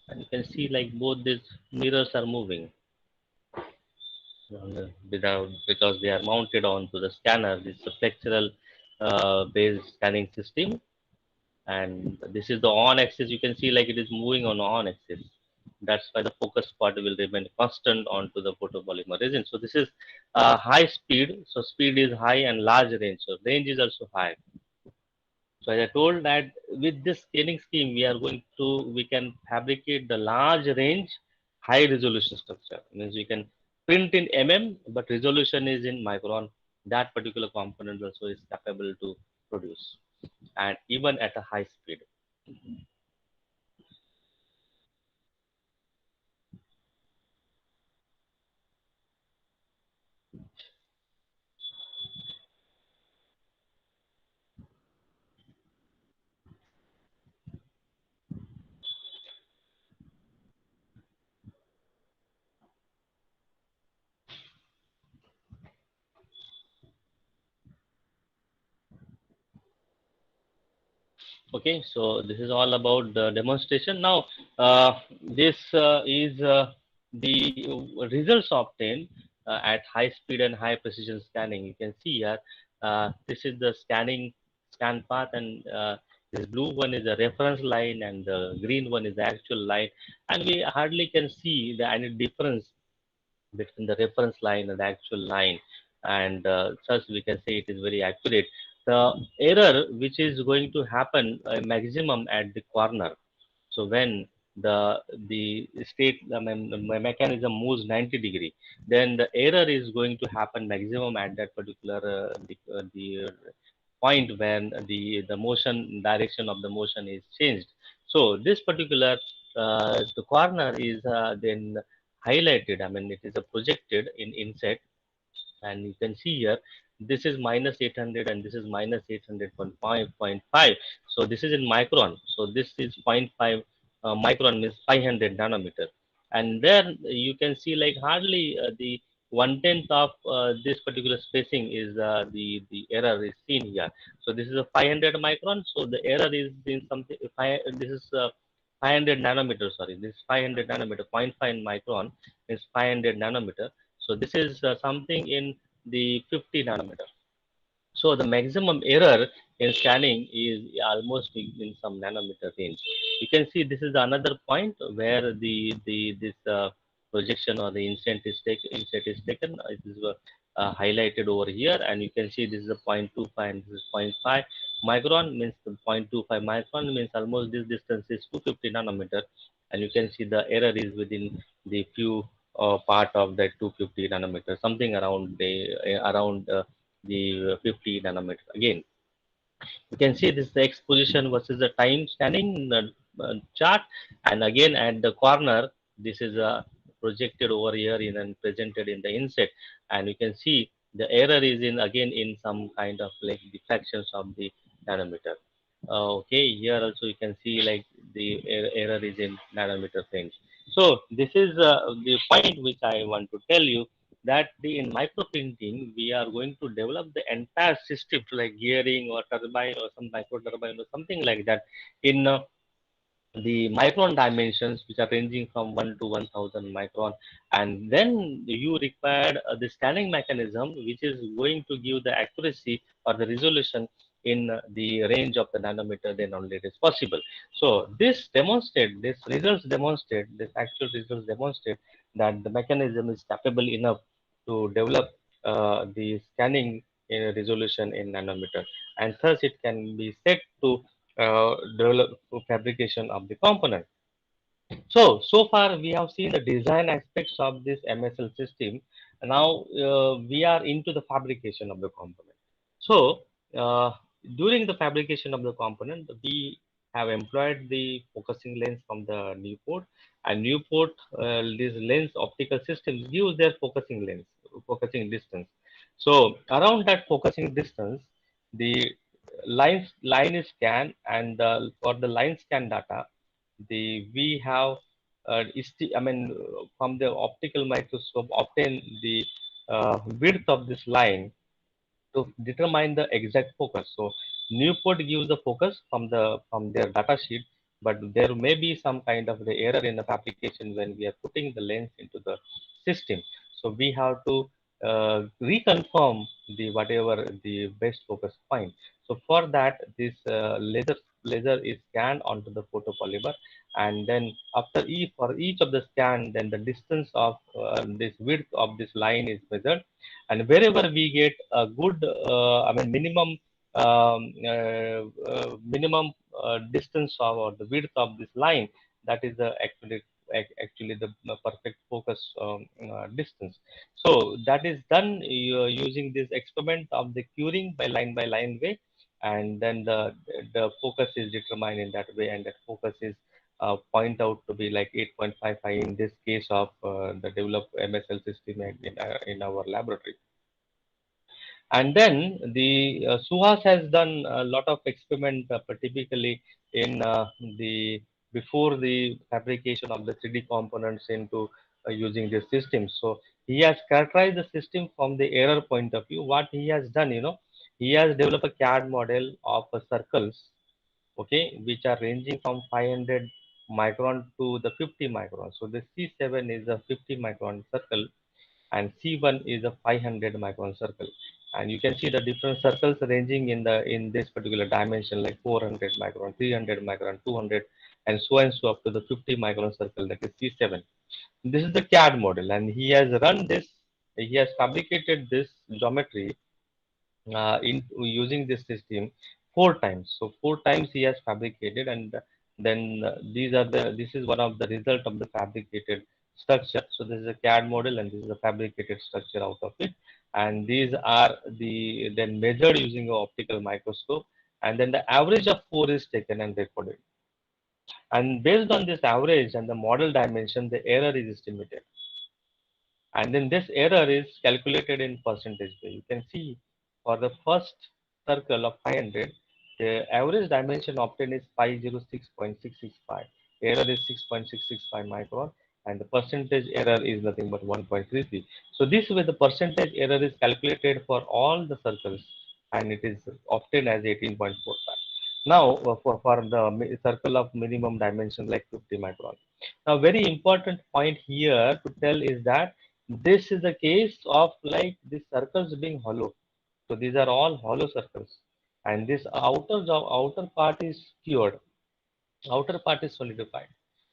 and you can see like both these mirrors are moving without, because they are mounted onto the scanner. This is a flexural based scanning system, and this is the on axis. You can see like it is moving on axis. That's why the focus part will remain constant onto the photopolymer resin. So this is high speed. So speed is high and large range. So range is also high. So as I told that with this scaling scheme, we can fabricate the large range, high resolution structure. Means we can print in but resolution is in micron. That particular component also is capable to produce, and even at a high speed. Okay, so this is all about the demonstration. Now, this is the results obtained at high speed and high precision scanning. You can see here, this is the scan path, and this blue one is the reference line, and the green one is the actual line. And we hardly can see any difference between the reference line and the actual line, and thus we can say it is very accurate. The error which is going to happen maximum at the corner, so when the state the mechanism moves 90-degree, then the error is going to happen maximum at that particular the point when the motion direction of the motion is changed. So this particular the corner is then highlighted. I mean, it is a projected in inset, and you can see here this is minus 800 and this is minus 800.5. So this is in micron. So this is zero point 0.5 micron, means 500 nanometer. And then you can see like hardly the 1/10 of this particular spacing is the error is seen here. So this is a 500 micron. So the error is in something. This is 500 nanometer. Sorry, this is 500 nanometer. Zero point 0.5 micron is 500 nanometer. So this is something in the 50 nanometer. So the maximum error in scanning is almost in some nanometer range. You can see this is another point where the this projection or the inset is taken. It is highlighted over here, and you can see this is a 0.25 and this is 0.5 micron, means the 0.25 micron means almost this distance is 250 nanometer, and you can see the error is within the few part of that 250 nanometers, something around the 50 nanometers. Again, you can see this is the exposition versus the time scanning chart, and again at the corner this is projected over here in and presented in the inset, and you can see the error is in again in some kind of like the fractions of the nanometer. Okay, here also you can see like the error is in nanometer range. So this is the point which I want to tell you, that in microprinting we are going to develop the entire system like gearing or turbine or some micro turbine or something like that in the micron dimensions, which are ranging from 1 to 1000 micron, and then you require the scanning mechanism which is going to give the accuracy or the resolution in the range of the nanometer, then only it is possible. So this results demonstrate, this actual results demonstrate that the mechanism is capable enough to develop the scanning resolution in nanometer, and thus it can be set to develop fabrication of the component. So far we have seen the design aspects of this MSL system. Now we are into the fabrication of the component. So uh, during the fabrication of the component, we have employed the focusing lens from the Newport, and Newport this lens optical systems gives their focusing distance. So around that focusing distance, the line is scanned, and for the line scan data, we have from the optical microscope obtain the width of this line to determine the exact focus. So Newport gives the focus from their data sheet, but there may be some kind of the error in the application when we are putting the lens into the system. So we have to reconfirm the whatever the best focus point. So for that, this laser is scanned onto the photopolymer, and then for each of the scan, then the distance of this width of this line is measured, and wherever we get a good minimum distance of or the width of this line, that is the actually the perfect focus distance. So that is done using this experiment of the curing by line way, and then the focus is determined in that way, and that focus is point out to be like 8.55 in this case of the developed MSL system in our laboratory. And then the Suhas has done a lot of experiment, typically in the before the fabrication of the 3D components into using this system. So he has characterized the system from the error point of view. What he has done, he has developed a CAD model of circles, okay, which are ranging from 500 micron to the 50 micron. So the C7 is a 50 micron circle, and C1 is a 500 micron circle. And you can see the different circles ranging in this particular dimension, like 400 micron, 300 micron, 200, and so up to the 50 micron circle, that is C7. This is the CAD model, and he has run this. He has fabricated this geometry in using this system four times. So four times he has fabricated, and then this is one of the result of the fabricated structure. So this is a CAD model, and this is a fabricated structure out of it. And these are then measured using an optical microscope, and then the average of four is taken and recorded. And based on this average and the model dimension, the error is estimated. And then this error is calculated in percentage way. You can see for the first circle of 500, the average dimension obtained is 506.665. Error is 6.665 micron, and the percentage error is nothing but 1.33. So this way the percentage error is calculated for all the circles, and it is obtained as 18.45. Now for the circle of minimum dimension like 50 micron. Now very important point here to tell is that this is the case of like the circles being hollow. So these are all hollow circles, and this outer part is cured, outer part is solidified.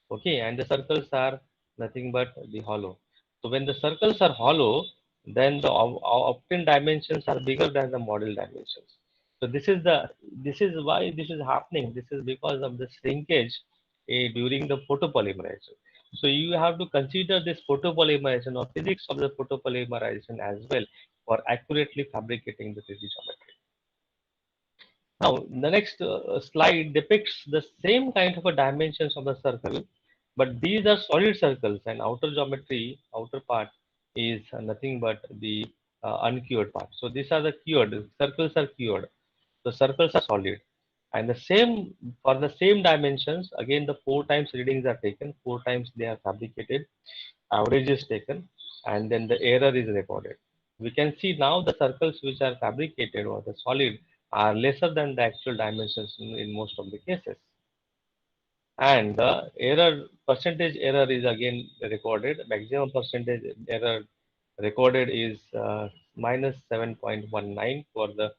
Okay, and the circles are nothing but the hollow. So when the circles are hollow, then the obtained dimensions are bigger than the model dimensions. So this is why this is happening. This is because of the shrinkage during the photopolymerization. So you have to consider this photopolymerization or physics of the photopolymerization as well for accurately fabricating the 3D geometry. Now, the next slide depicts the same kind of a dimensions of the circle, but these are solid circles and outer geometry, outer part is nothing but the uncured part. So these are the cured, circles are cured. The circles are solid. And the same, for the same dimensions, again the 4 times readings are taken, 4 times they are fabricated, average is taken, and then the error is recorded. We can see now the circles which are fabricated or the solid are lesser than the actual dimensions in most of the cases. And the error, percentage error is again recorded. Maximum percentage error recorded is minus 7.19 for the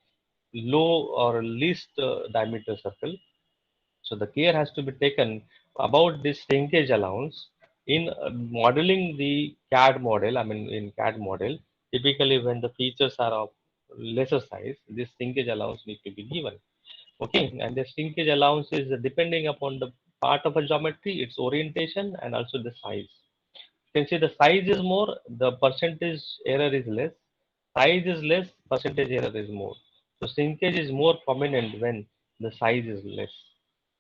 low or least diameter circle. So the care has to be taken about this shrinkage allowance in modeling the CAD model. I mean, in CAD model, typically when the features are of lesser size, this shrinkage allowance needs to be given. Okay, and the shrinkage allowance is depending upon the part of a geometry, its orientation, and also the size. You can see the size is more, the percentage error is less. Size is less, percentage error is more. So shrinkage is more prominent when the size is less.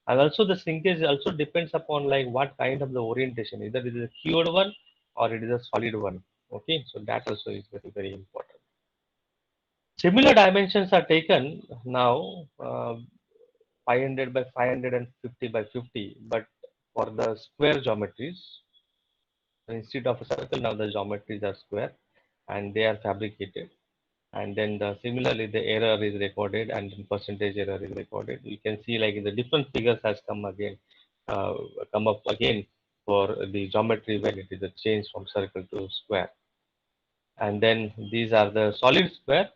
And also the shrinkage also depends upon like what kind of the orientation, either it is a cured one or it is a solid one. Okay, so that also is very, very important. Similar dimensions are taken now, 500 by 500 and 50 by 50, but for the square geometries, instead of a circle, now the geometries are square and they are fabricated. And then similarly, the error is recorded and the percentage error is recorded. You can see like the different figures has come again, uh, come up again for the geometry when it is a change from circle to square. And then these are the solid square.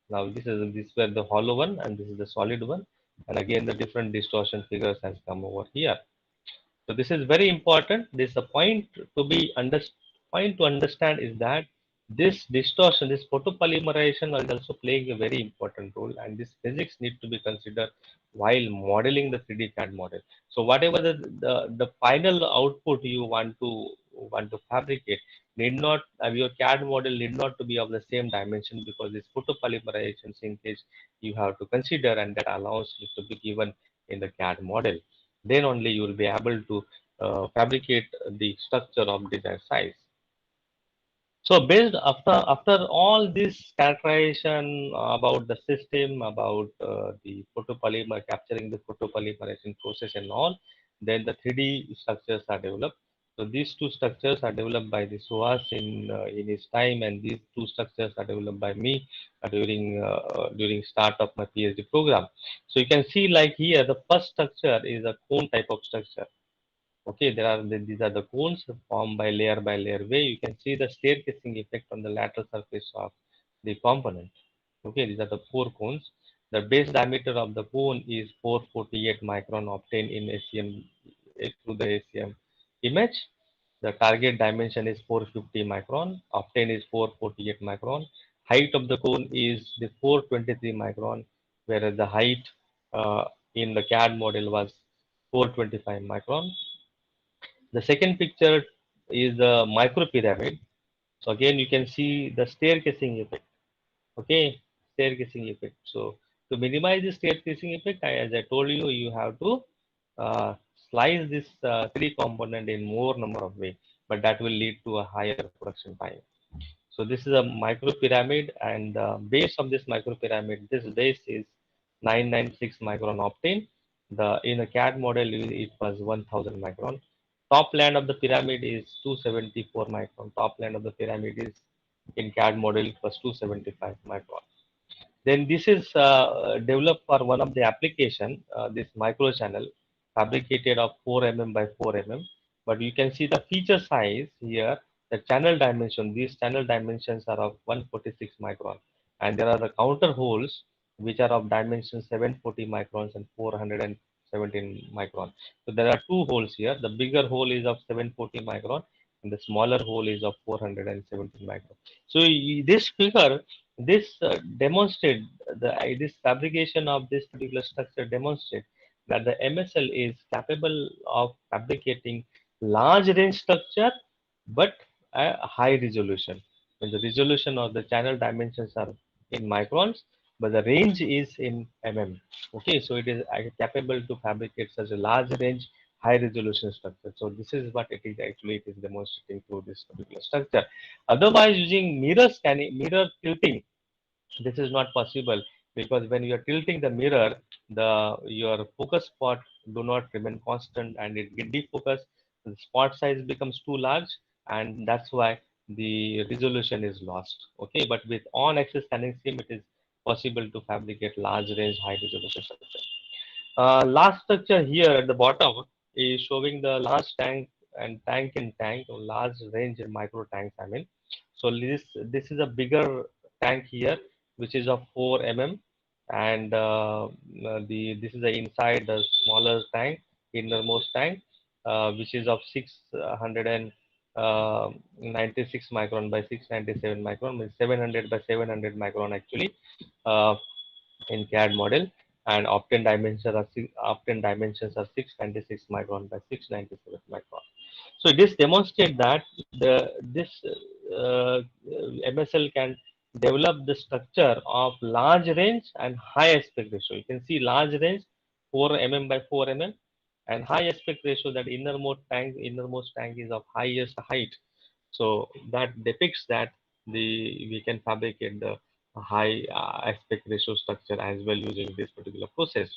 Now this were the hollow one and this is the solid one. And again, the different distortion figures has come over here. So this is very important. This a point to be point to understand is that this distortion, this photopolymerization is also playing a very important role, and this physics need to be considered while modeling the 3D CAD model. So whatever the final output you want to fabricate need not your CAD model need not to be of the same dimension, because this photopolymerization shrinkage you have to consider, and that allowance need to be given in the CAD model. Then only you will be able to fabricate the structure of desired size. So based after all this characterization about the system, about the photopolymer capturing the photopolymerization process and all, then the 3D structures are developed. So these two structures are developed by the SOAS in his time, and these two structures are developed by me during start of my PhD program. So you can see like here the first structure is a cone type of structure. Okay, these are the cones formed by layer way. You can see the staircasing effect on the lateral surface of the component. Okay, these are the 4 cones. The base diameter of the cone is 448 micron obtained in ACM through the ACM image. The target dimension is 450 micron. Obtained is 448 micron. Height of the cone is the 423 micron, whereas the height in the CAD model was 425 micron. The second picture is the micro pyramid. So again, you can see the staircasing effect. Okay, staircasing effect. So to minimize the staircasing effect, as I told you, you have to uh, slice this 3 component in more number of ways, but that will lead to a higher production time. So this is a micro pyramid, and base of this micro pyramid, this base is 996 micron obtained. The in a CAD model it was 1000 micron. Top land of the pyramid is 274 micron. Top land of the pyramid is in CAD model it was 275 micron. Then this is developed for one of the application, this micro channel fabricated of 4 mm by 4 mm. But you can see the feature size here, the channel dimension. These channel dimensions are of 146 micron, and there are the counter holes which are of dimension 740 microns and 417 micron. So there are 2 holes here. The bigger hole is of 740 micron, and the smaller hole is of 417 micron. So this figure, this demonstrate this fabrication of this particular structure demonstrate that the MSL is capable of fabricating large range structure, but a high resolution. When the resolution or the channel dimensions are in microns, but the range is in mm. Okay, so it is capable to fabricate such a large range, high resolution structure. So this is what it is actually. It is demonstrating through this particular structure. Otherwise, using mirror scanning, mirror tilting, this is not possible, because when you are tilting the mirror, the your focus spot do not remain constant and it get defocused. The spot size becomes too large, and that's why the resolution is lost. Okay, but with on axis scanning scheme, it is possible to fabricate large range high resolution structure. Last structure here at the bottom is showing the large tank and tank in tank, or large range in micro tanks. I mean, so this is a bigger tank here, which is of 4 mm, and the this is the inside the smaller tank, innermost tank, which is of 696 micron by 697 micron, means 700 by 700 micron actually. Uh, in CAD model, and often dimensions are 696 micron by 697 micron. So this demonstrates that this uh, MSL can develop the structure of large range and high aspect ratio. You can see large range 4 mm by 4 mm, and high aspect ratio, that innermost tank is of highest height. So that depicts that we can fabricate the high aspect ratio structure as well using this particular process.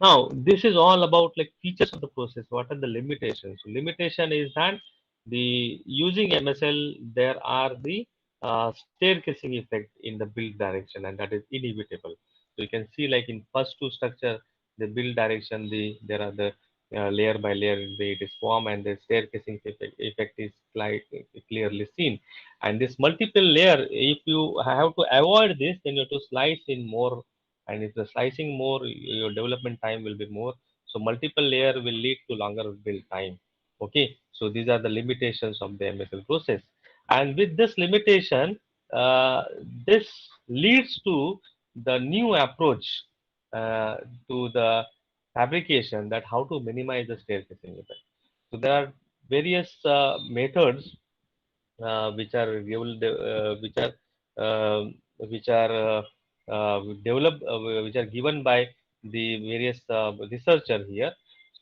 Now, this is all about like features of the process. What are the limitations? So limitation is that the using MSL, there are the staircasing effect in the build direction, and that is inevitable. So you can see like in first two structure, the build direction, there are the layer by layer it is formed, and the staircasing effect is like clearly seen. And this multiple layer, if you have to avoid this, then you have to slice in more, and if the slicing more, your development time will be more. So multiple layer will lead to longer build time. Okay, so these are the limitations of the MSL process, and with this limitation, this leads to the new approach uh, to the fabrication, that how to minimize the staircasing effect. So there are various methods which are which are developed, which are given by the various researcher here.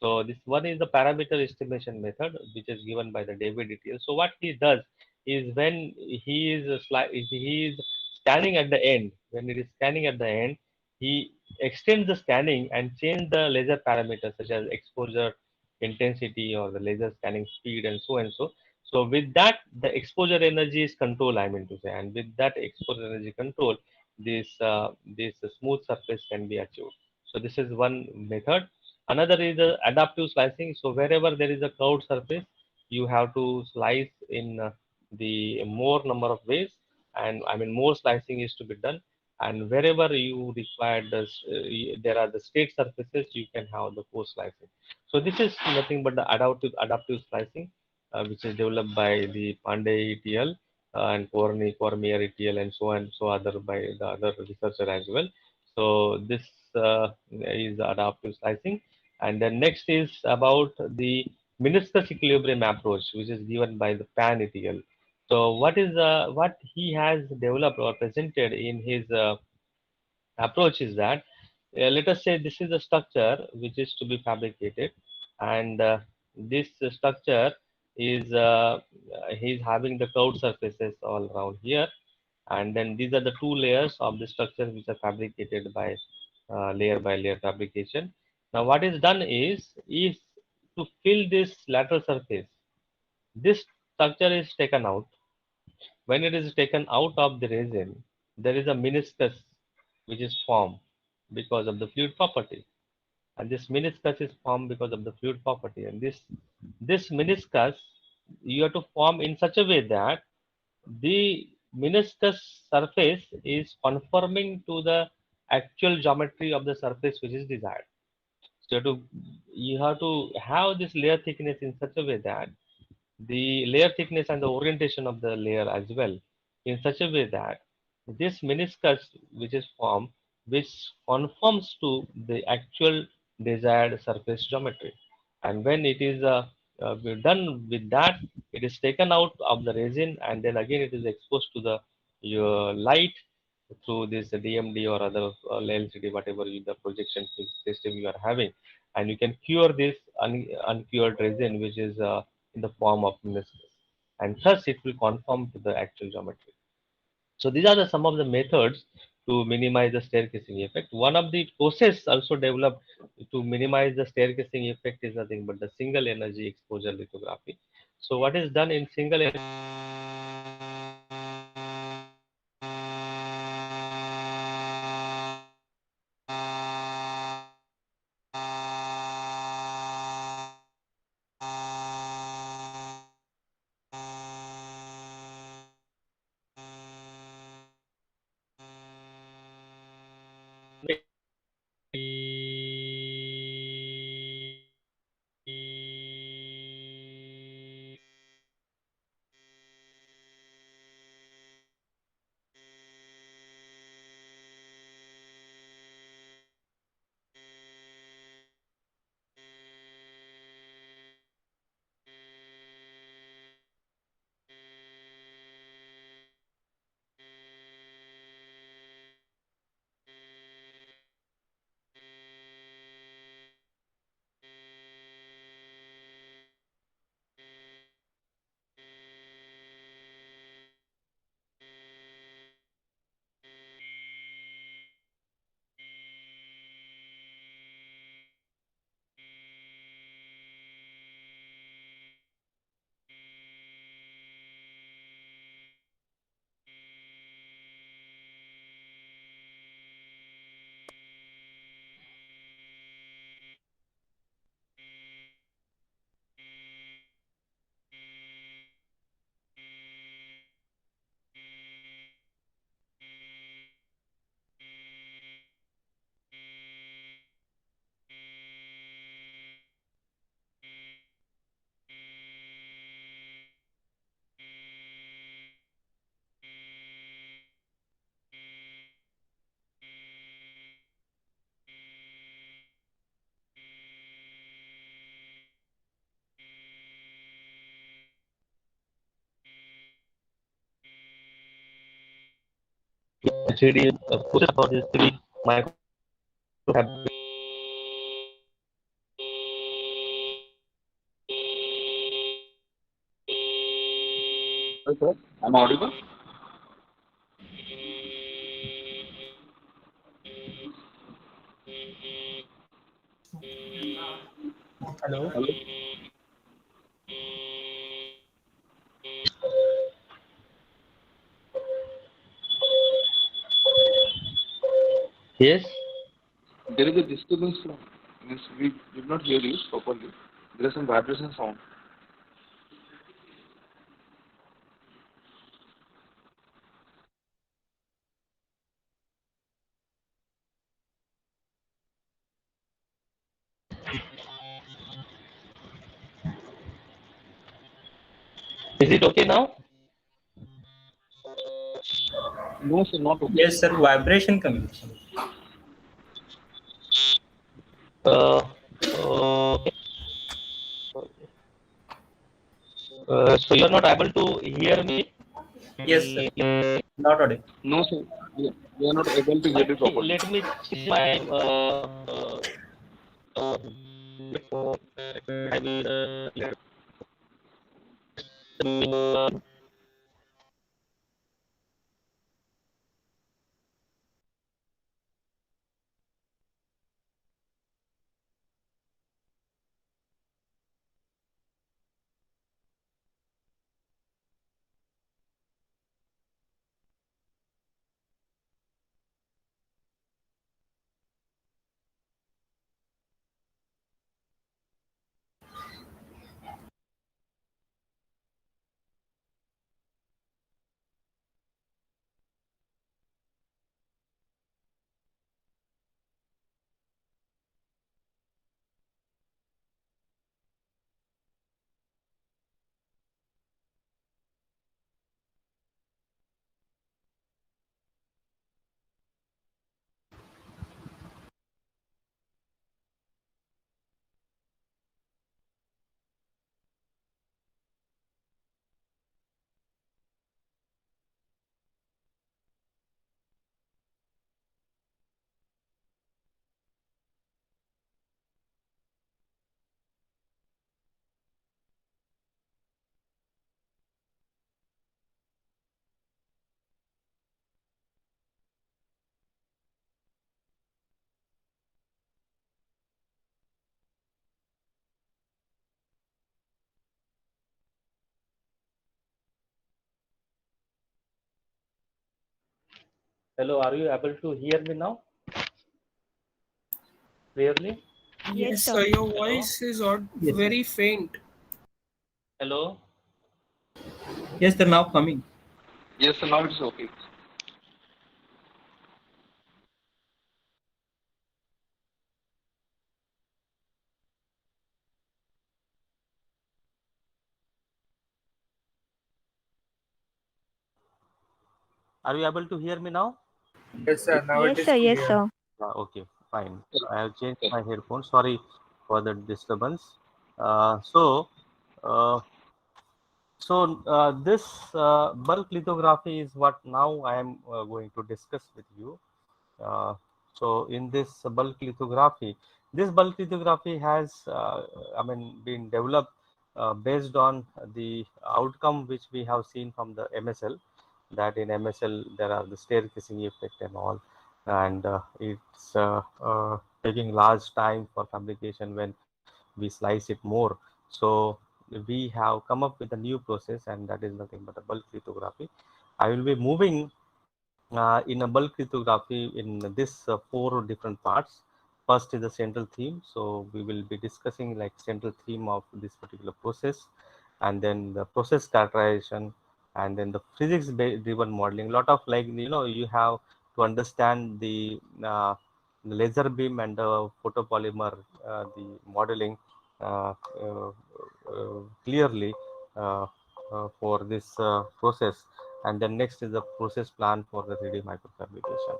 So this one is the parameter estimation method, which is given by the David ETL. So what he does is, when he is scanning at the end, when it is scanning at the end, he extends the scanning and change the laser parameters such as exposure intensity or the laser scanning speed and so and so. So with that, the exposure energy is control, I mean to say, and with that exposure energy control, this smooth surface can be achieved. So this is one method. Another is the adaptive slicing. So wherever there is a curved surface, you have to slice in the more number of ways, and I mean more slicing is to be done. And wherever you require there are the straight surfaces, you can have the post slicing. So this is nothing but the adaptive slicing, which is developed by the Pandey ETL and Cormier ETL and so on, so other by the other researcher as well. So this is adaptive slicing, and then next is about the meniscus equilibrium approach, which is given by the Pan ETL. So what he has developed or presented in his approach is that, let us say this is a structure which is to be fabricated, and this structure is he's having the curved surfaces all around here, and then these are the two layers of the structure which are fabricated by layer fabrication. Now what is done is to fill this lateral surface, this structure is taken out. When it is taken out of the resin, there is a meniscus which is formed because of the fluid property. And this meniscus is formed because of the fluid property. And this meniscus you have to form in such a way that the meniscus surface is conforming to the actual geometry of the surface which is desired. So you have to have this layer thickness in such a way that the layer thickness and the orientation of the layer as well, in such a way that this meniscus which is formed, which conforms to the actual desired surface geometry. And when it is done with that, it is taken out of the resin, and then again it is exposed to the your light through this DMD or other LCD, whatever the projection system you are having, and you can cure this uncured resin, which is in the form of meniscus, and thus it will conform to the actual geometry. So these are some of the methods to minimize the staircasing effect. One of the process also developed to minimize the staircasing effect is nothing but the single energy exposure lithography. So what is done in single energy3D process for this 3D micro fabric. Yes, sir. I'm audible. Hello. Hello. Yes. There is a disturbance from. Means we did not hear you properly. There is some vibration sound. Is it okay now? No, sir, not okay. Yes, sir. Vibration coming. Uh, okay. So you are not able to hear me. Yes, sir. Not audible. No, sir. We are not able to I hear you think properly. let me see my uh, I will Hello, are you able to hear me now? Clearly? Yes, sir. sir. Your Hello? voice is Yes, sir. very faint. Hello? Yes, they're now coming. Yes, sir, now it's okay. Are you able to hear me now? Yes, sir. Now it Yes, is sir. Yes, clear. sir. Okay, fine. Yes, I have changed sir. my headphones. Sorry for the disturbance. Uh, this bulk lithography is what now I am going to discuss with you. Uh, so in this bulk lithography has, been developed based on the outcome which we have seen from the MSL. That in MSL there are the staircasing effect and all, and it's taking large time for fabrication when we slice it more. So we have come up with a new process, and that is nothing but a bulk lithography. I will be moving in a bulk lithography in this four different parts. First is the central theme. So we will be discussing like central theme of this particular process, and then the process characterization, and then the physics driven modeling. A lot of, like, you have to understand the laser beam and the photopolymer, the modeling uh, uh, clearly for this process. And then next is the process plan for the 3D microfabrication.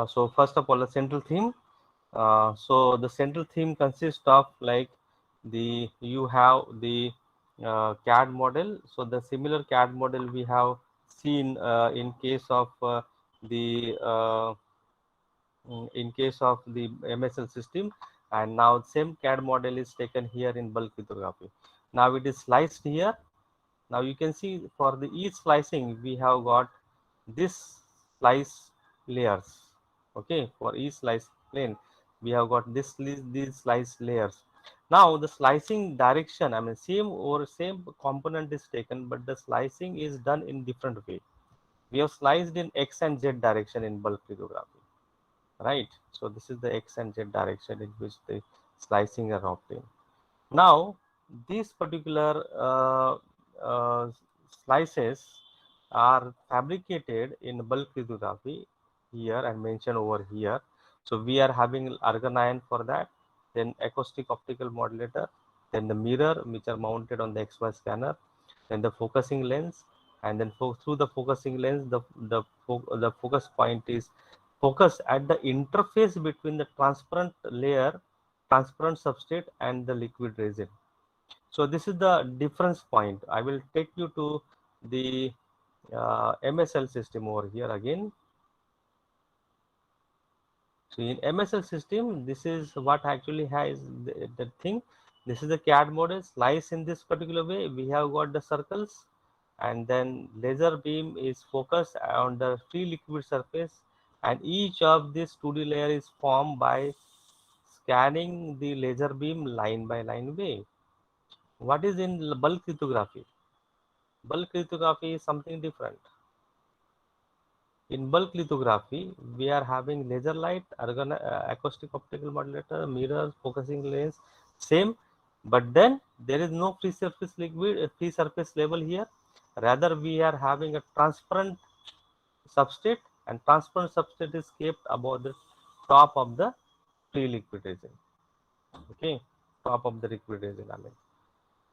So first of all, the central theme. So the central theme consists of, like, you have the CAD model. So the similar CAD model we have seen in case of the in case of the MSL system, and now same CAD model is taken here in bulk lithography. Now it is sliced here. Now you can see for the each slicing we have got this slice layers. Okay, for each slice plane we have got these slice layers. Now the slicing direction, same component is taken, but the slicing is done in different way. We have sliced in X and Z direction in bulk lithography, right? So this is the X and Z direction in which the slicing are obtained. Now, these particular slices are fabricated in bulk lithography here and mentioned over here. So we are having argon ion for that, then acoustic optical modulator, then the mirror which are mounted on the XY scanner, then the focusing lens, and then through the focusing lens, the focus point is focused at the interface between the transparent layer, transparent substrate, and the liquid resin. So this is the difference point. I will take you to the MSL system over here again. So in MSL system, this is what actually has the thing. This is the CAD model slice in this particular way. We have got the circles, and then laser beam is focused on the free liquid surface, and each of this 2D layer is formed by scanning the laser beam line by line way. What is in bulk lithography? Bulk lithography is something different. In bulk lithography, we are having laser light, acoustic optical modulator, mirrors, focusing lens, same, but then there is no free surface free surface level here. Rather, we are having a transparent substrate, and transparent substrate is kept above the top of the free liquid resin. Okay, top of the liquid resin,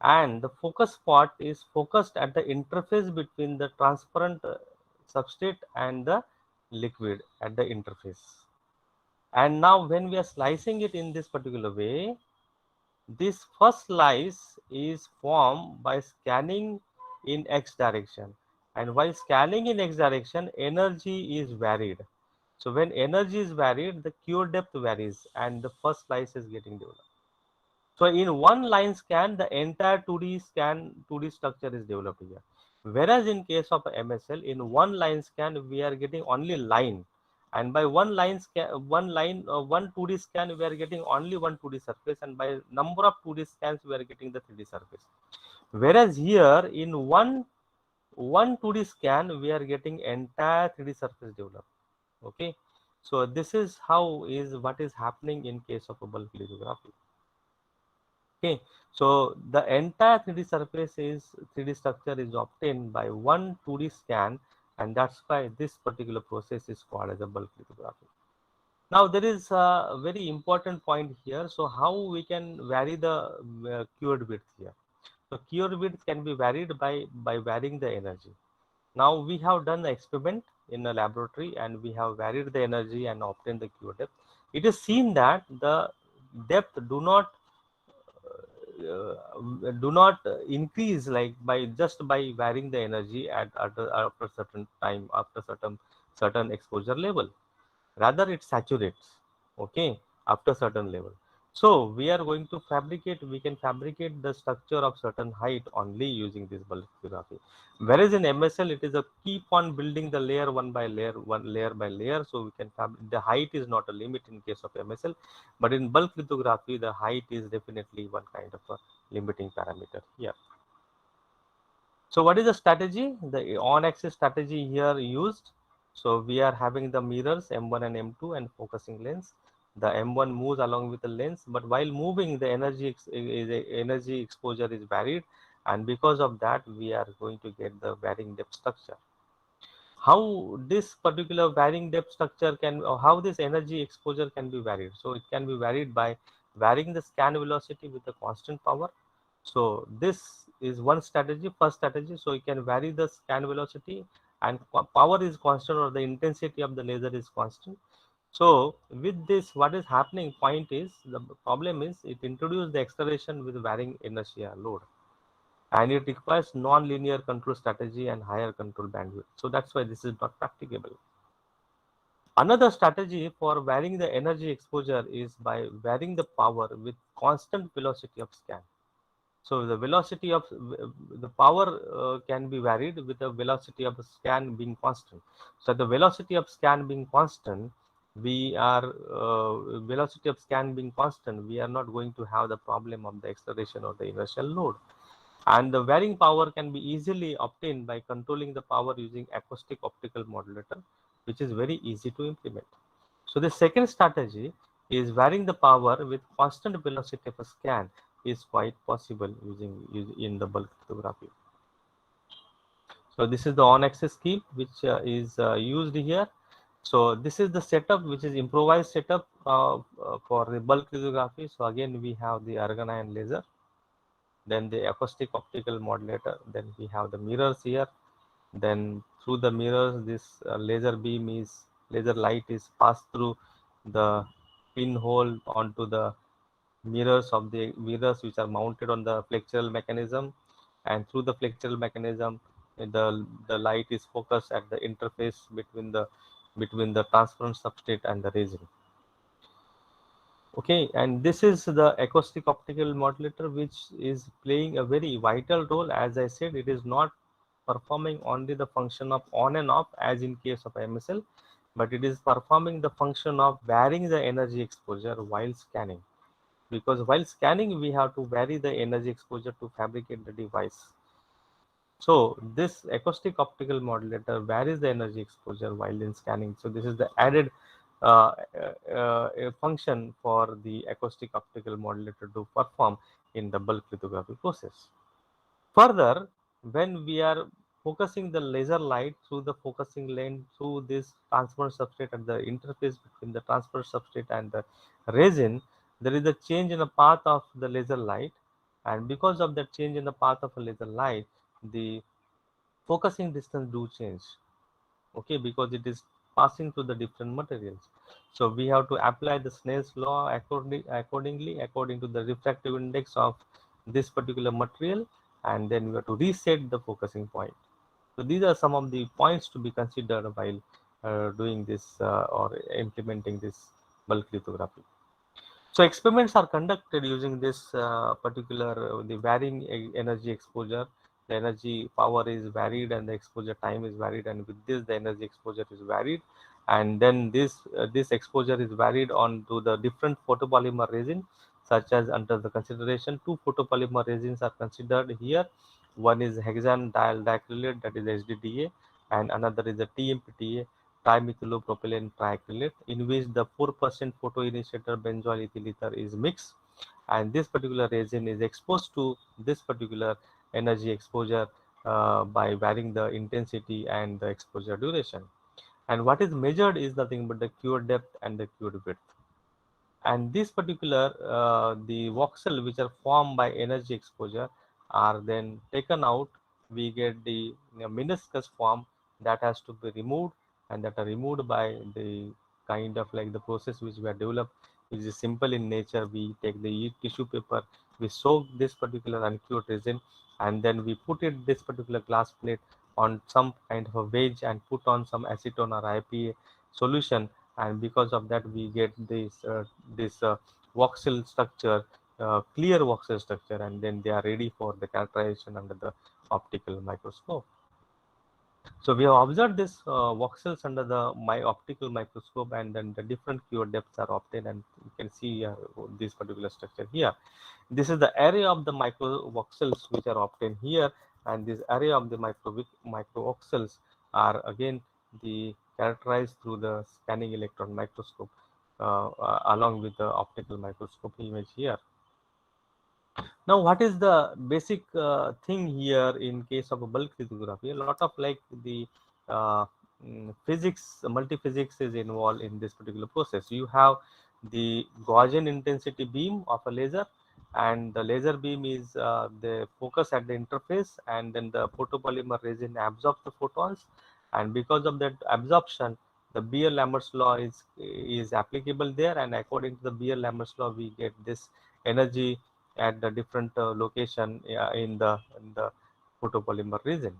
and the focus part is focused at the interface between the transparent substrate and the liquid at the interface. And now when we are slicing it in this particular way, this first slice is formed by scanning in X direction, and while scanning in X direction, energy is varied. So when energy is varied, the cure depth varies, and the first slice is getting developed. So in one line scan, the entire 2D structure is developed here. Whereas in case of MSL, in one line scan, we are getting only line, And by one 2D scan, we are getting only one 2D surface, and by number of 2D scans, we are getting the 3D surface. Whereas here in one 2D scan, we are getting entire 3D surface developed. Okay, so this is what is happening in case of a bulk lithography. Okay, so the entire 3D surface 3D structure is obtained by one 2D scan, and that's why this particular process is called as a bulk lithography. Now there is a very important point here. So how we can vary the cured width here? So cured width can be varied by varying the energy. Now we have done the experiment in a laboratory, and we have varied the energy and obtained the cure depth. It is seen that the depth do not increase like by just by varying the energy after certain time, after certain exposure level. Rather it saturates, okay, after certain level. So we are going to we can fabricate the structure of certain height only using this bulk lithography. Whereas in MSL, it is a keep on building the layer one layer by layer. So we can the height is not a limit in case of MSL, but in bulk lithography, the height is definitely one kind of a limiting parameter here. So what is the strategy? The on-axis strategy here used. So we are having the mirrors M1 and M2 and focusing lens. The M1 moves along with the lens, but while moving, the energy exposure is varied, and because of that, we are going to get the varying depth structure. How this particular varying depth structure or how this energy exposure can be varied? So it can be varied by varying the scan velocity with the constant power. So this is one strategy, first strategy. So you can vary the scan velocity, and power is constant, or the intensity of the laser is constant. So with this, what is happening point is, the problem is it introduced the acceleration with varying inertia load, and it requires non-linear control strategy and higher control bandwidth. So that's why this is not practicable. Another strategy for varying the energy exposure is by varying the power with constant velocity of scan. So the velocity of the power can be varied with the velocity of the scan being constant. So the velocity of scan being constant, we are not going to have the problem of the acceleration or the inertial load. And the varying power can be easily obtained by controlling the power using acoustic optical modulator, which is very easy to implement. So the second strategy is varying the power with constant velocity of a scan is quite possible using in the bulk lithography. So this is the on-axis scheme which is used here. So this is the setup, which is improvised setup for the bulk lithography. So again, we have the argon ion laser, then the acoustic optical modulator, then we have the mirrors here. Then through the mirrors, this laser light is passed through the pinhole onto the mirrors which are mounted on the flexural mechanism, and through the flexural mechanism, the light is focused at the interface between the transparent substrate and the resin. Okay, and this is the acoustic optical modulator, which is playing a very vital role. As I said, it is not performing only the function of on and off as in case of MSL, but it is performing the function of varying the energy exposure while scanning. Because while scanning, we have to vary the energy exposure to fabricate the device. So this acoustic optical modulator varies the energy exposure while in scanning. So this is the added function for the acoustic optical modulator to perform in the bulk lithography process. Further, when we are focusing the laser light through the focusing lens through this transparent substrate at the interface between the transparent substrate and the resin, there is a change in the path of the laser light, and because of that change in the path of a laser light, the focusing distance do change. Okay, because it is passing through the different materials. So we have to apply the Snell's law accordingly according to the refractive index of this particular material, and then we have to reset the focusing point. So these are some of the points to be considered while doing this or implementing this bulk lithography. So experiments are conducted using this particular the varying energy exposure. The energy power is varied and the exposure time is varied, and with this the energy exposure is varied. and then this exposure is varied on to the different photopolymer resin, such as under the consideration two photopolymer resins are considered here. One is hexane diacrylate, that is HDDA, and another is the TMPTA, trimethylpropylene triacrylate, in which the 4% photoinitiator benzoyl ethyl ether is mixed, and this particular resin is exposed to this particular energy exposure by varying the intensity and the exposure duration. And what is measured is nothing but the cure depth and the cure width. And this particular the voxel which are formed by energy exposure are then taken out. We get the meniscus form that has to be removed, and that are removed by the kind of like the process which we have developed, which is simple in nature. We take the tissue paper, we soak this particular uncured resin, and then we put it this particular glass plate on some kind of a wedge and put on some acetone or IPA solution, and because of that we get this voxel structure, clear voxel structure, and then they are ready for the characterization under the optical microscope. So we have observed this voxels under the optical microscope, and then the different cure depths are obtained, and you can see this particular structure here. This is the area of the micro voxels which are obtained here, and this area of the micro voxels are again the characterized through the scanning electron microscope along with the optical microscope image here. Now, what is the basic thing here in case of a bulk lithography? A lot of like the uh, physics, multi-physics is involved in this particular process. You have the Gaussian intensity beam of a laser, and the laser beam is the focus at the interface, and then the photopolymer resin absorbs the photons, and because of that absorption, the Beer-Lambert's law is applicable there, and according to the Beer-Lambert's law, we get this energy at the different location in the photopolymer resin.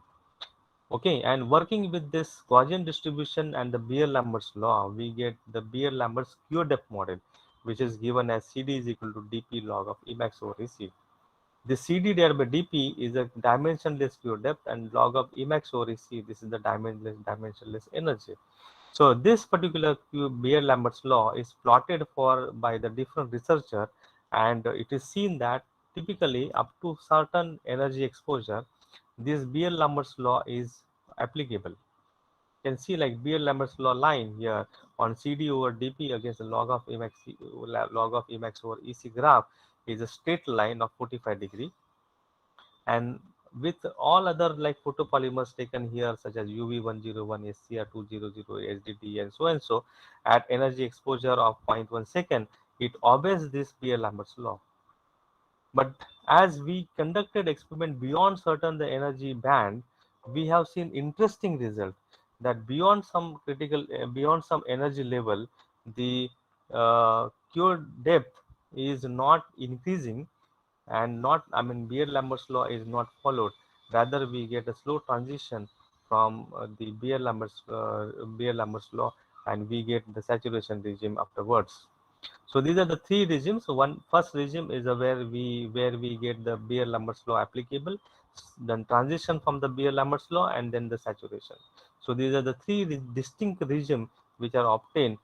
Okay, and working with this Gaussian distribution and the Beer-Lambert's law, we get the Beer-Lambert's cure depth model, which is given as CD is equal to dp log of Emax over EC. The CD divided by dp is a dimensionless cure depth, and log of Emax over EC, this is the dimensionless energy. So this particular Beer-Lambert's law is plotted for by the different researcher, and it is seen that typically up to certain energy exposure, this Beer-Lambert's law is applicable. You can see like Beer-Lambert's law line here on CD over dp against the log of Emax over EC graph is a straight line of 45 degree, and with all other like photopolymers taken here such as UV101, SCR200, HDD, and so at energy exposure of 0.1 second, it obeys this Beer-Lambert's law. But as we conducted experiment beyond certain the energy band, we have seen interesting result that beyond some beyond some energy level, the cure depth is not increasing, and not, I mean, Beer-Lambert's law is not followed. Rather, we get a slow transition from the Beer-Lambert's law, and we get the saturation regime afterwards. So these are the three regimes. So first regime is where we get the Beer-Lambert's law applicable, then transition from the Beer-Lambert's law, and then the saturation. So these are the three distinct regimes which are obtained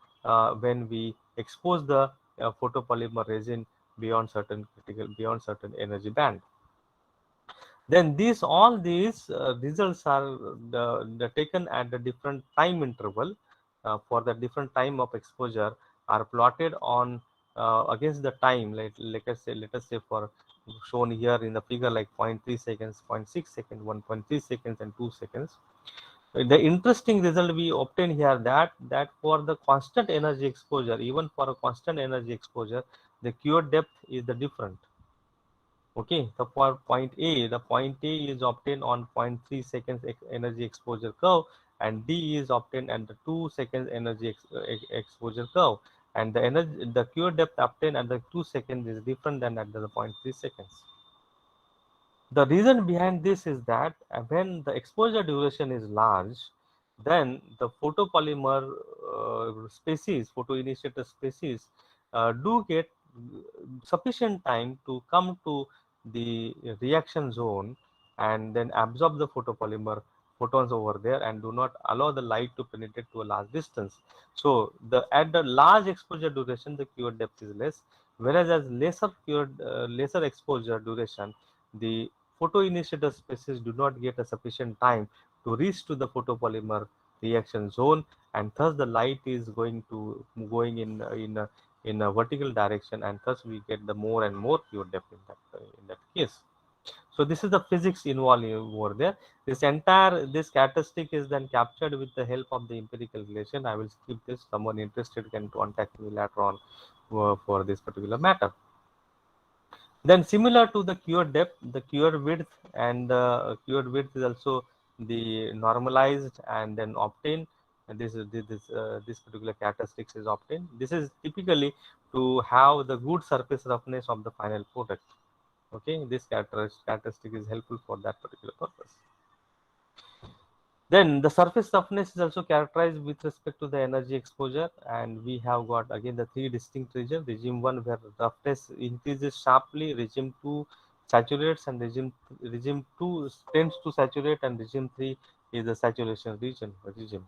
when we expose the photopolymer resin beyond certain energy band. Then all these results are taken at the different time interval for the different time of exposure are plotted on against the time, like let us say for shown here in the figure like 0.3 seconds, 0.6 seconds, 1.3 seconds, and 2 seconds. The interesting result we obtain here that for the constant energy exposure, even for a constant energy exposure, the cure depth is the different. Okay, so for the point A is obtained on 0.3 seconds energy exposure curve, and D is obtained at the 2 seconds energy exposure curve, and the cure depth obtained at the 2 seconds is different than at the 0.3 seconds. The reason behind this is that when the exposure duration is large, then the photopolymer photoinitiator species do get sufficient time to come to the reaction zone and then absorb the photons over there and do not allow the light to penetrate to a large distance. So at the large exposure duration, the QR depth is less, whereas as lesser exposure duration, the photoinitiator species do not get a sufficient time to reach to the photopolymer reaction zone, and thus the light is going in a vertical direction, and thus we get the more and more QR depth in that case. So this is the physics involved over there. This characteristic is then captured with the help of the empirical relation. I will skip this. Someone interested can contact me later on for this particular matter. Then similar to the QR depth, the QR width and the QR width is also the normalized and then obtained. And this particular characteristics is obtained. This is typically to have the good surface roughness of the final product. Okay, this characteristic is helpful for that particular purpose. Then the surface roughness is also characterized with respect to the energy exposure, and we have got again the three distinct regions. Regime 1 where roughness increases sharply, regime 2 saturates, and regime 2 tends to saturate, and regime 3 is the saturation regime.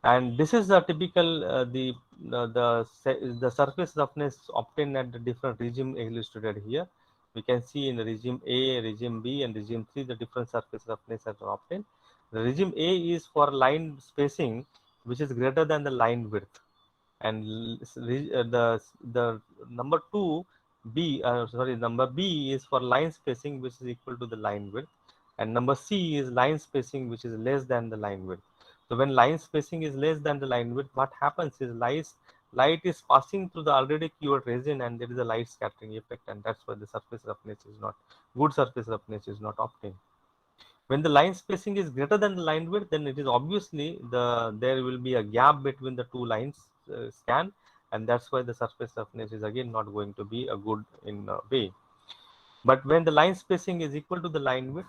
And this is the typical the surface roughness obtained at the different regime illustrated here. We can see in the regime A, regime B, and regime 3 the different surface roughness are obtained. The regime A is for line spacing which is greater than the line width, and the number 2 B number B is for line spacing which is equal to the line width, and number C is line spacing which is less than the line width. So when line spacing is less than the line width, what happens is light is passing through the already cured resin, and there is a light scattering effect, and that's why the surface roughness is not obtained. When the line spacing is greater than the line width, then it is obviously there will be a gap between the two lines scan, and that's why the surface roughness is again not going to be a good in way. But when the line spacing is equal to the line width,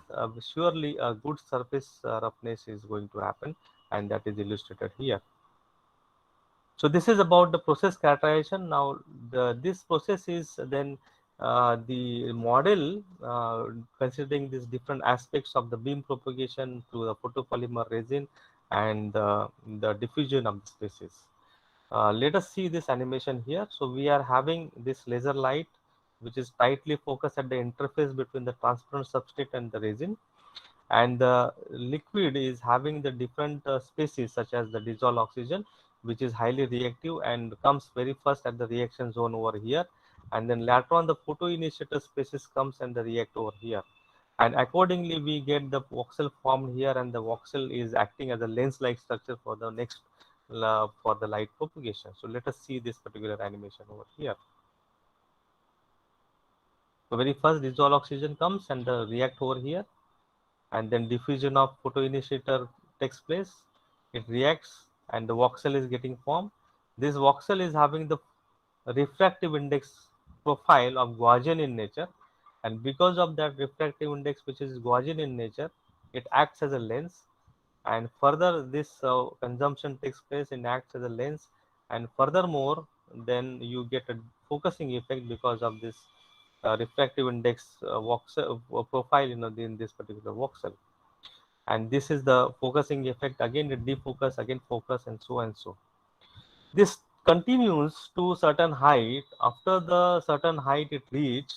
surely a good surface roughness is going to happen, and that is illustrated here. So this is about the process characterization. Now this process is then the model considering these different aspects of the beam propagation through the photopolymer resin and the diffusion of the species. Let us see this animation here. So we are having this laser light which is tightly focused at the interface between the transparent substrate and the resin, and the liquid is having the different species such as the dissolved oxygen, which is highly reactive and comes very first at the reaction zone over here, and then later on the photoinitiator species comes and the react over here, and accordingly we get the voxel formed here, and the voxel is acting as a lens like structure for the next for the light propagation. So let us see this particular animation over here. So very first dissolved oxygen comes and react over here, and then diffusion of photoinitiator takes place. It reacts and the voxel is getting formed. This voxel is having the refractive index profile of Gaussian in nature, and because of that refractive index which is Gaussian in nature, it acts as a lens, and further this consumption takes place and acts as a lens, and furthermore then you get a focusing effect because of this refractive index voxel profile in this particular voxel, and this is the focusing effect. Again it defocus, again focus, and so and so. This continues to certain height. After the certain height it reach,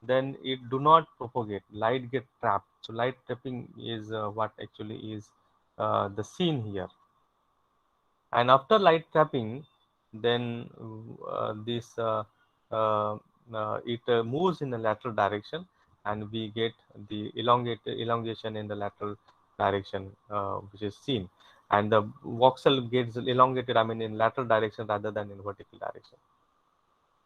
then it do not propagate, light get trapped. So light trapping is what actually is the scene here. And after light trapping, then this it moves in the lateral direction, and we get the elongation in the lateral direction which is seen, and the voxel gets elongated, I mean in lateral direction rather than in vertical direction.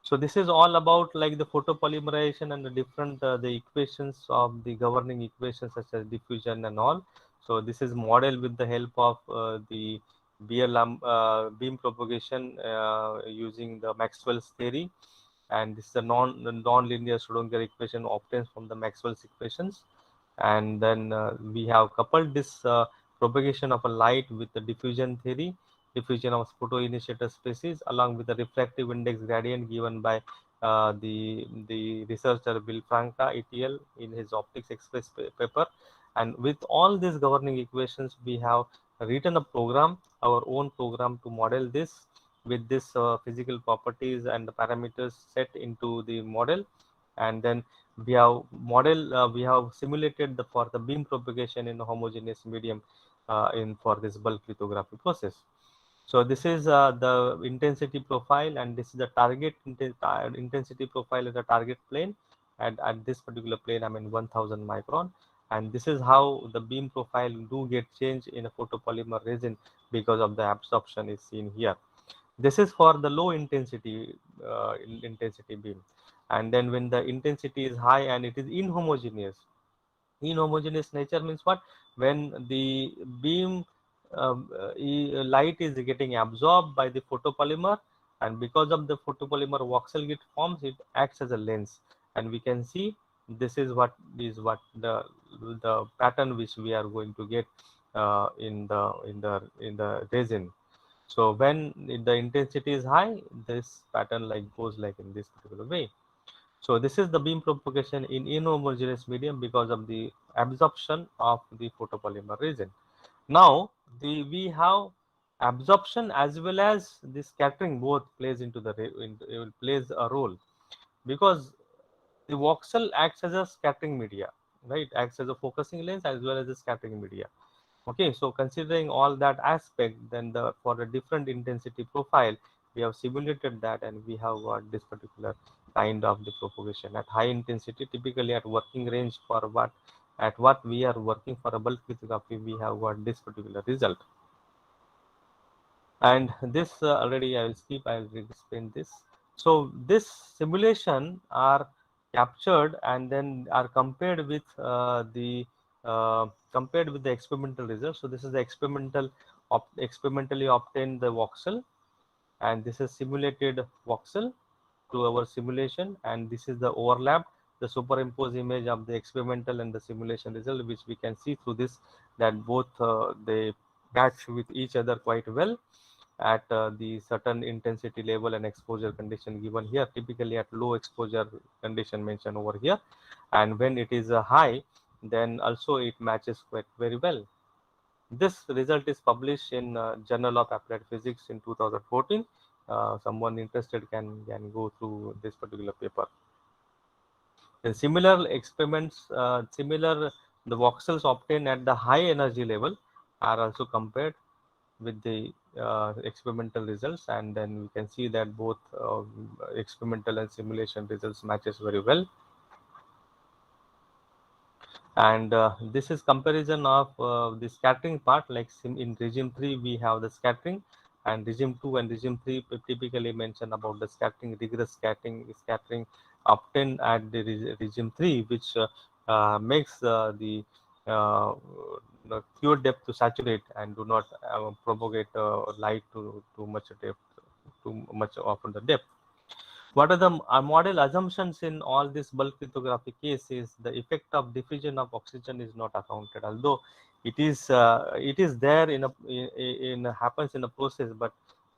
So this is all about like the photopolymerization and the different the equations of the governing equations such as diffusion and all. So this is modeled with the help of the beam propagation using the Maxwell's theory, and this is a non-linear Schrodinger equation obtained from the Maxwell's equations, and then we have coupled this propagation of a light with the diffusion theory, diffusion of photoinitiator species, along with the refractive index gradient given by the researcher Bill Franca ATAL in his Optics Express paper, And with all these governing equations, we have written a program, our own program, to model this with this physical properties and the parameters set into the model. And then we have we have simulated for the beam propagation in a homogeneous medium in for this bulk lithography process. So this is the intensity profile, and this is the target intensity profile is the target plane, and at this particular plane, I mean 1000 micron. And this is how the beam profile do get changed in a photopolymer resin because of the absorption is seen here. This is for the low intensity intensity beam. And then when the intensity is high and it is inhomogeneous, inhomogeneous nature means what? When the beam light is getting absorbed by the photopolymer, and because of the photopolymer voxel get forms, it acts as a lens. And we can see this is what the pattern which we are going to get in the resin. So when the intensity is high, this pattern like goes like in this particular way. So this is the beam propagation in inhomogeneous medium because of the absorption of the photopolymer resin. Now we have absorption as well as the scattering, both plays into the plays a role, because the voxel acts as a scattering media, right? Acts as a focusing lens as well as a scattering media. Okay, so considering all that aspect, then for a different intensity profile, we have simulated that, and we have got this particular kind of the propagation at high intensity, typically at working range for what we are working for a bulk lithography, we have got this particular result. And this already I will skip, I will explain this. So this simulation are captured and then are compared with the experimental results. So this is the experimentally obtained the voxel, and this is simulated voxel to our simulation, and this is the overlap, the superimposed image of the experimental and the simulation result, which we can see through this that both they match with each other quite well at the certain intensity level and exposure condition given here, typically at low exposure condition mentioned over here. And when it is high, then also it matches quite very well. This result is published in Journal of Applied Physics in 2014. Someone interested can go through this particular paper. And similar experiments, the voxels obtained at the high energy level are also compared with the experimental results, and then we can see that both experimental and simulation results matches very well. And this is comparison of the scattering part, like in regime 3 we have the scattering, and regime 2 and regime 3 typically mention about the scattering, rigorous scattering obtained at the regime 3, which makes the pure depth to saturate and do not propagate light to too much depth, too much often the depth. What are the model assumptions in all this bulk lithography case is the effect of diffusion of oxygen is not accounted, although it is there in happens in a process, but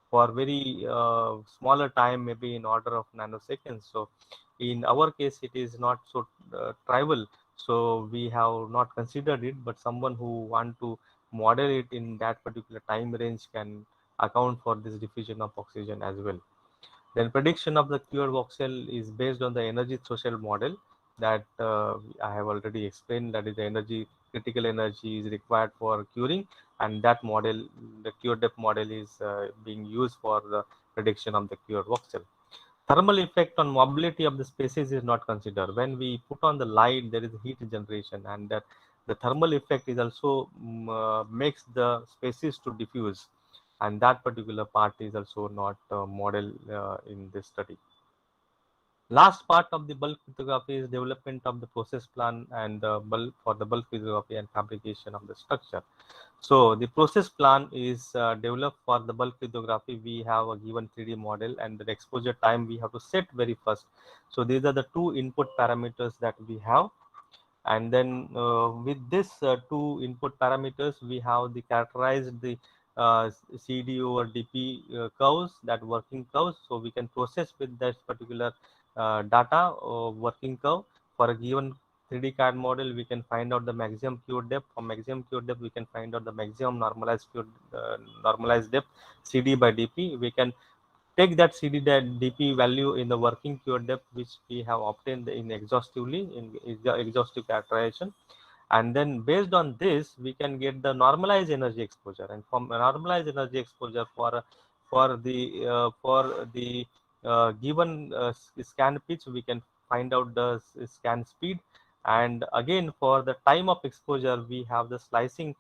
for very smaller time, maybe in order of nanoseconds. So in our case, it is not so trivial. So we have not considered it, but someone who want to model it in that particular time range can account for this diffusion of oxygen as well. Then prediction of the cured voxel is based on the energy threshold model that I have already explained. That is, the critical energy is required for curing, and that model, the cure depth model, is being used for the prediction of the cured voxel. Thermal effect on mobility of the species is not considered. When we put on the light, there is heat generation, and that the thermal effect is also makes the species to diffuse, and that particular part is also not modeled in this study. Last part of the bulk lithography is development of the process plan and for the bulk lithography and fabrication of the structure. So the process plan is developed for the bulk lithography. We have a given 3D model, and the exposure time we have to set very first. So these are the two input parameters that we have. And then with this two input parameters, we have the characterized the CD over DP curves, that working curves. So we can process with that particular data working curve for a given 3D CAD model, we can find out the maximum pure depth. From maximum pure depth, we can find out the maximum normalized depth, CD by DP. We can take that CD DP value in the working pure depth, which we have obtained in exhaustively in exhaustive characterization, and then based on this we can get the normalized energy exposure, and from normalized energy exposure for the given scan pitch, we can find out the scan speed, and again for the time of exposure we have the slicing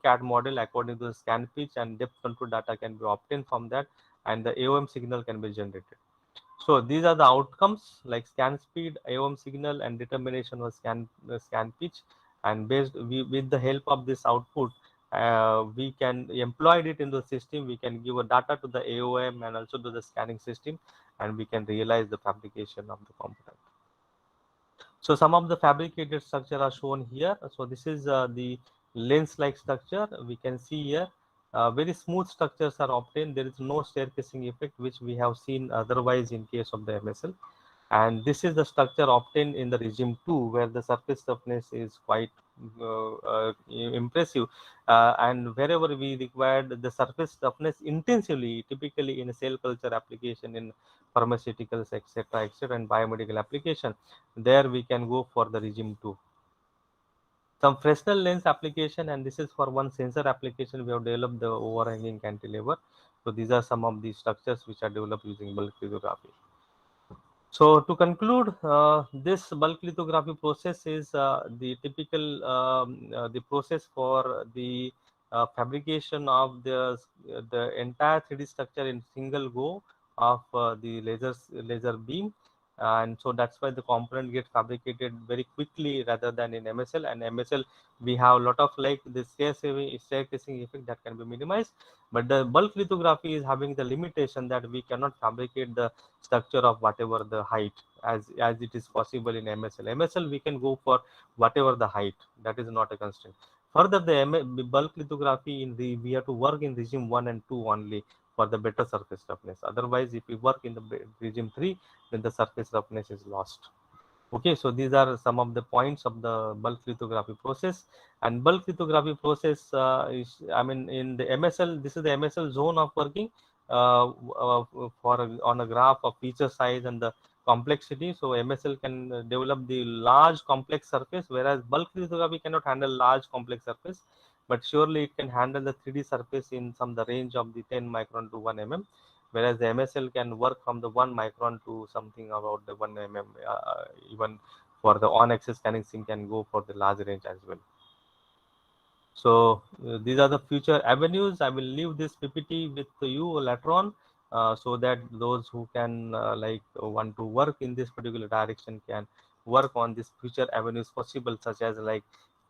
CAD model according to the scan pitch, and depth control data can be obtained from that, and the AOM signal can be generated. So these are the outcomes like scan speed, AOM signal, and determination of scan pitch. And with the help of this output, we can employ it in the system. We can give a data to the AOM and also to the scanning system, and we can realize the fabrication of the component. So some of the fabricated structure are shown here. So this is the lens-like structure. We can see here very smooth structures are obtained. There is no staircasing effect, which we have seen otherwise in case of the MSL. And this is the structure obtained in the regime 2, where the surface toughness is quite impressive, and wherever we required the surface toughness intensively, typically in a cell culture application, in pharmaceuticals, etc., and biomedical application, there we can go for the regime 2. Some Fresnel lens application, and this is for one sensor application. We have developed the overhanging cantilever. So these are some of the structures which are developed using bulk lithography. So to conclude, this bulk lithography process is the typical the process for the fabrication of the entire 3D structure in single go of the laser beam, and so that's why the component gets fabricated very quickly rather than in MSL. And MSL we have a lot of like the staircasing effect that can be minimized, but the bulk lithography is having the limitation that we cannot fabricate the structure of whatever the height as it is possible in MSL. MSL we can go for whatever the height, that is not a constraint. Further, the bulk lithography we have to work in regime 1 and 2 only for the better surface roughness. Otherwise, if we work in the regime 3, then the surface roughness is lost. Okay, so these are some of the points of the bulk lithography process. And bulk lithography process is, I mean, in the MSL, this is the MSL zone of working on a graph of feature size and the complexity. So MSL can develop the large complex surface, whereas bulk lithography cannot handle large complex surface, but surely it can handle the 3D surface in the range of the 10 micron to 1 mm, whereas the MSL can work from the 1 micron to something about the 1 mm. Even for the on-axis scanning sync can go for the large range as well. So these are the future avenues. I will leave this PPT with you later on, so that those who can want to work in this particular direction can work on these future avenues possible, such as like,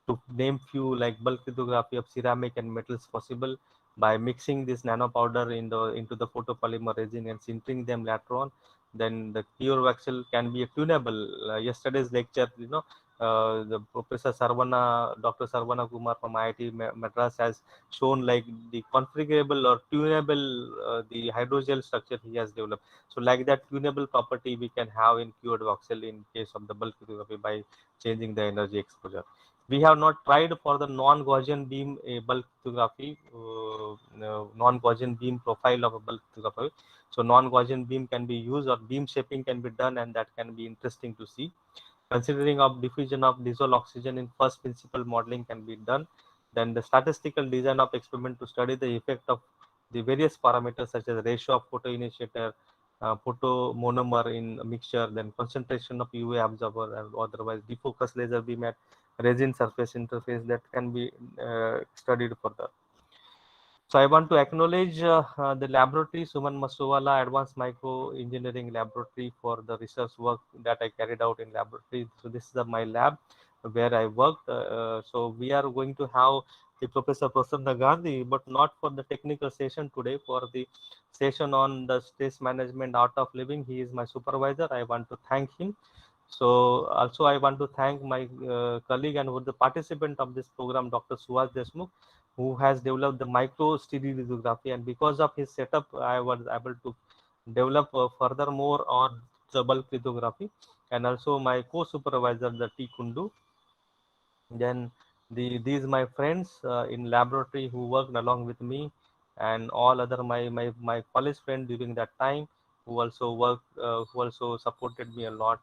to name few, like bulk lithography of ceramic and metals possible by mixing this nano powder into the photopolymer resin and sintering them later on. Then the pure voxel can be tunable. Yesterday's lecture, the Professor Dr. Sarvana Kumar from IIT Madras has shown like the configurable or tunable the hydrogel structure he has developed. So like that tunable property we can have in cured voxel in case of the bulk lithography by changing the energy exposure. We have not tried for the non-Gaussian beam bulk lithography, non-Gaussian beam profile of a bulk lithography. So non-Gaussian beam can be used, or beam shaping can be done, and that can be interesting to see. Considering of diffusion of dissolved oxygen in first principle modeling can be done. Then the statistical design of experiment to study the effect of the various parameters such as ratio of photoinitiator, photomonomer in a mixture, then concentration of UV absorber, and otherwise defocus laser beam at resin surface interface, that can be studied further. So I want to acknowledge the laboratory, Suman Masowala Advanced Micro Engineering Laboratory, for the research work that I carried out in laboratory. So this is my lab where I worked. So we are going to have the Professor Prasanna Gandhi, but not for the technical session today, for the session on the stress management art of living. He is my supervisor. I want to thank him. So also I want to thank my colleague and the participant of this program, Dr. Suhas Deshmukh, who has developed the micro-stereolithography, and because of his setup I was able to develop furthermore on bulk lithography, and also my co-supervisor, the T Kundu. Then these my friends in laboratory who worked along with me, and all other my college friend during that time who also worked, who also supported me a lot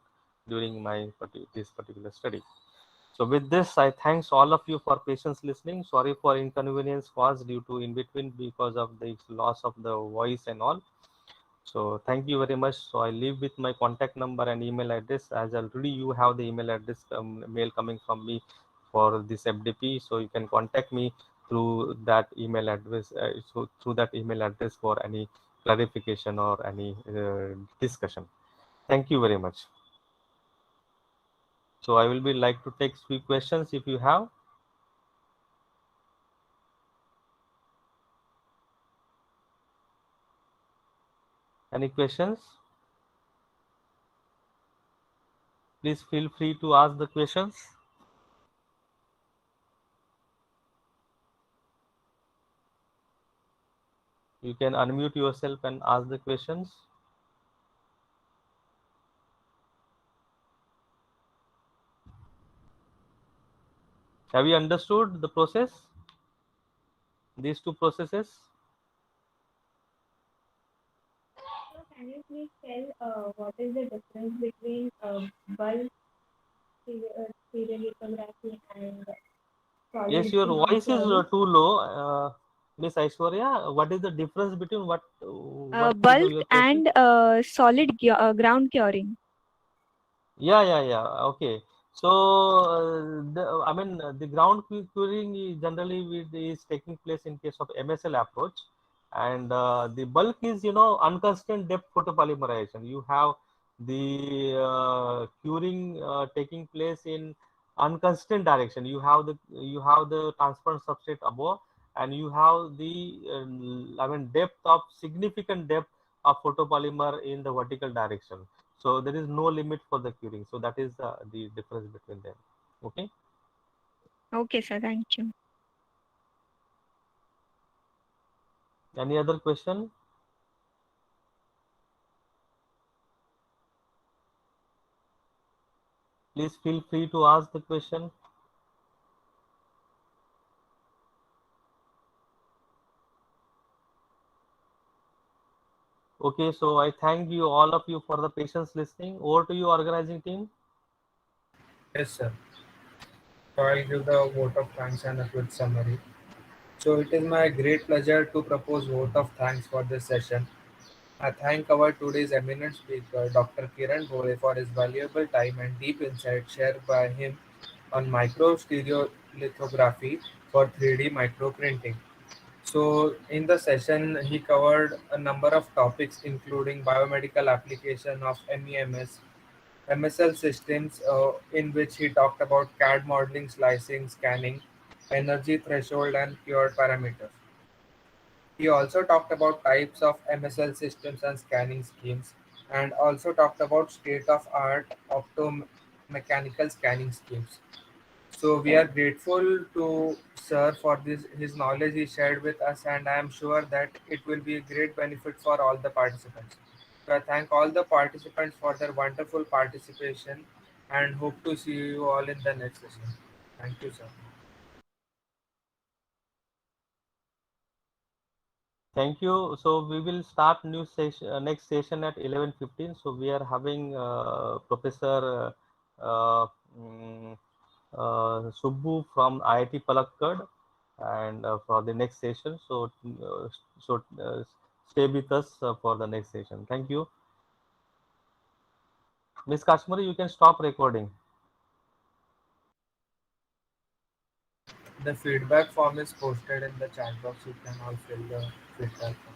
during my this particular study. So with this, I thanks all of you for patience listening. Sorry for inconvenience caused due to in between because of the loss of the voice and all. So thank you very much. So I leave with my contact number and email address, as already you have the email address mail coming from me for this FDP. So you can contact me through that email address. So through that email address for any clarification or any discussion. Thank you very much. So I will be like to take few questions if you have. Any questions? Please feel free to ask the questions. You can unmute yourself and ask the questions. Have you understood the process? These two processes? So can you please tell what is the difference between bulk stereolithography and Yes, solid your ground voice is theory? too low. Miss Aishwarya, what is the difference between what is Bulk your question? and solid ground curing. Yeah. Okay. So, I mean, the ground curing is generally is taking place in case of MSL approach, and the bulk is, unconstrained depth photopolymerization. You have the curing taking place in unconstrained direction. You have the transparent substrate above, and you have the I mean depth of significant depth of photopolymer in the vertical direction. So there is no limit for the curing. So that is the difference between them. Okay. Okay, sir. Thank you. Any other question? Please feel free to ask the question. Okay, so I thank you all of you for the patience listening. Over to you, organizing team. Yes, sir. So I'll give the vote of thanks and a quick summary. So it is my great pleasure to propose vote of thanks for this session. I thank our today's eminent speaker, Dr. Kiran Bhole, for his valuable time and deep insight shared by him on micro-stereolithography for 3D microprinting. So in the session, he covered a number of topics, including biomedical application of MEMS, MSL systems, in which he talked about CAD modeling, slicing, scanning, energy threshold, and cured parameters. He also talked about types of MSL systems and scanning schemes, and also talked about state-of-art optomechanical scanning schemes. So we are grateful to Sir for this his knowledge he shared with us, and I am sure that it will be a great benefit for all the participants. So I thank all the participants for their wonderful participation, and hope to see you all in the next session. Thank you, sir. Thank you. So we will start new session, next session at 11:15. So we are having Professor mm, Subbu from IIT Palakkad, and for the next session. So stay with us for the next session. Thank you. Miss Kashmiri, you can stop recording. The feedback form is posted in the chat box. You can all fill the feedback form.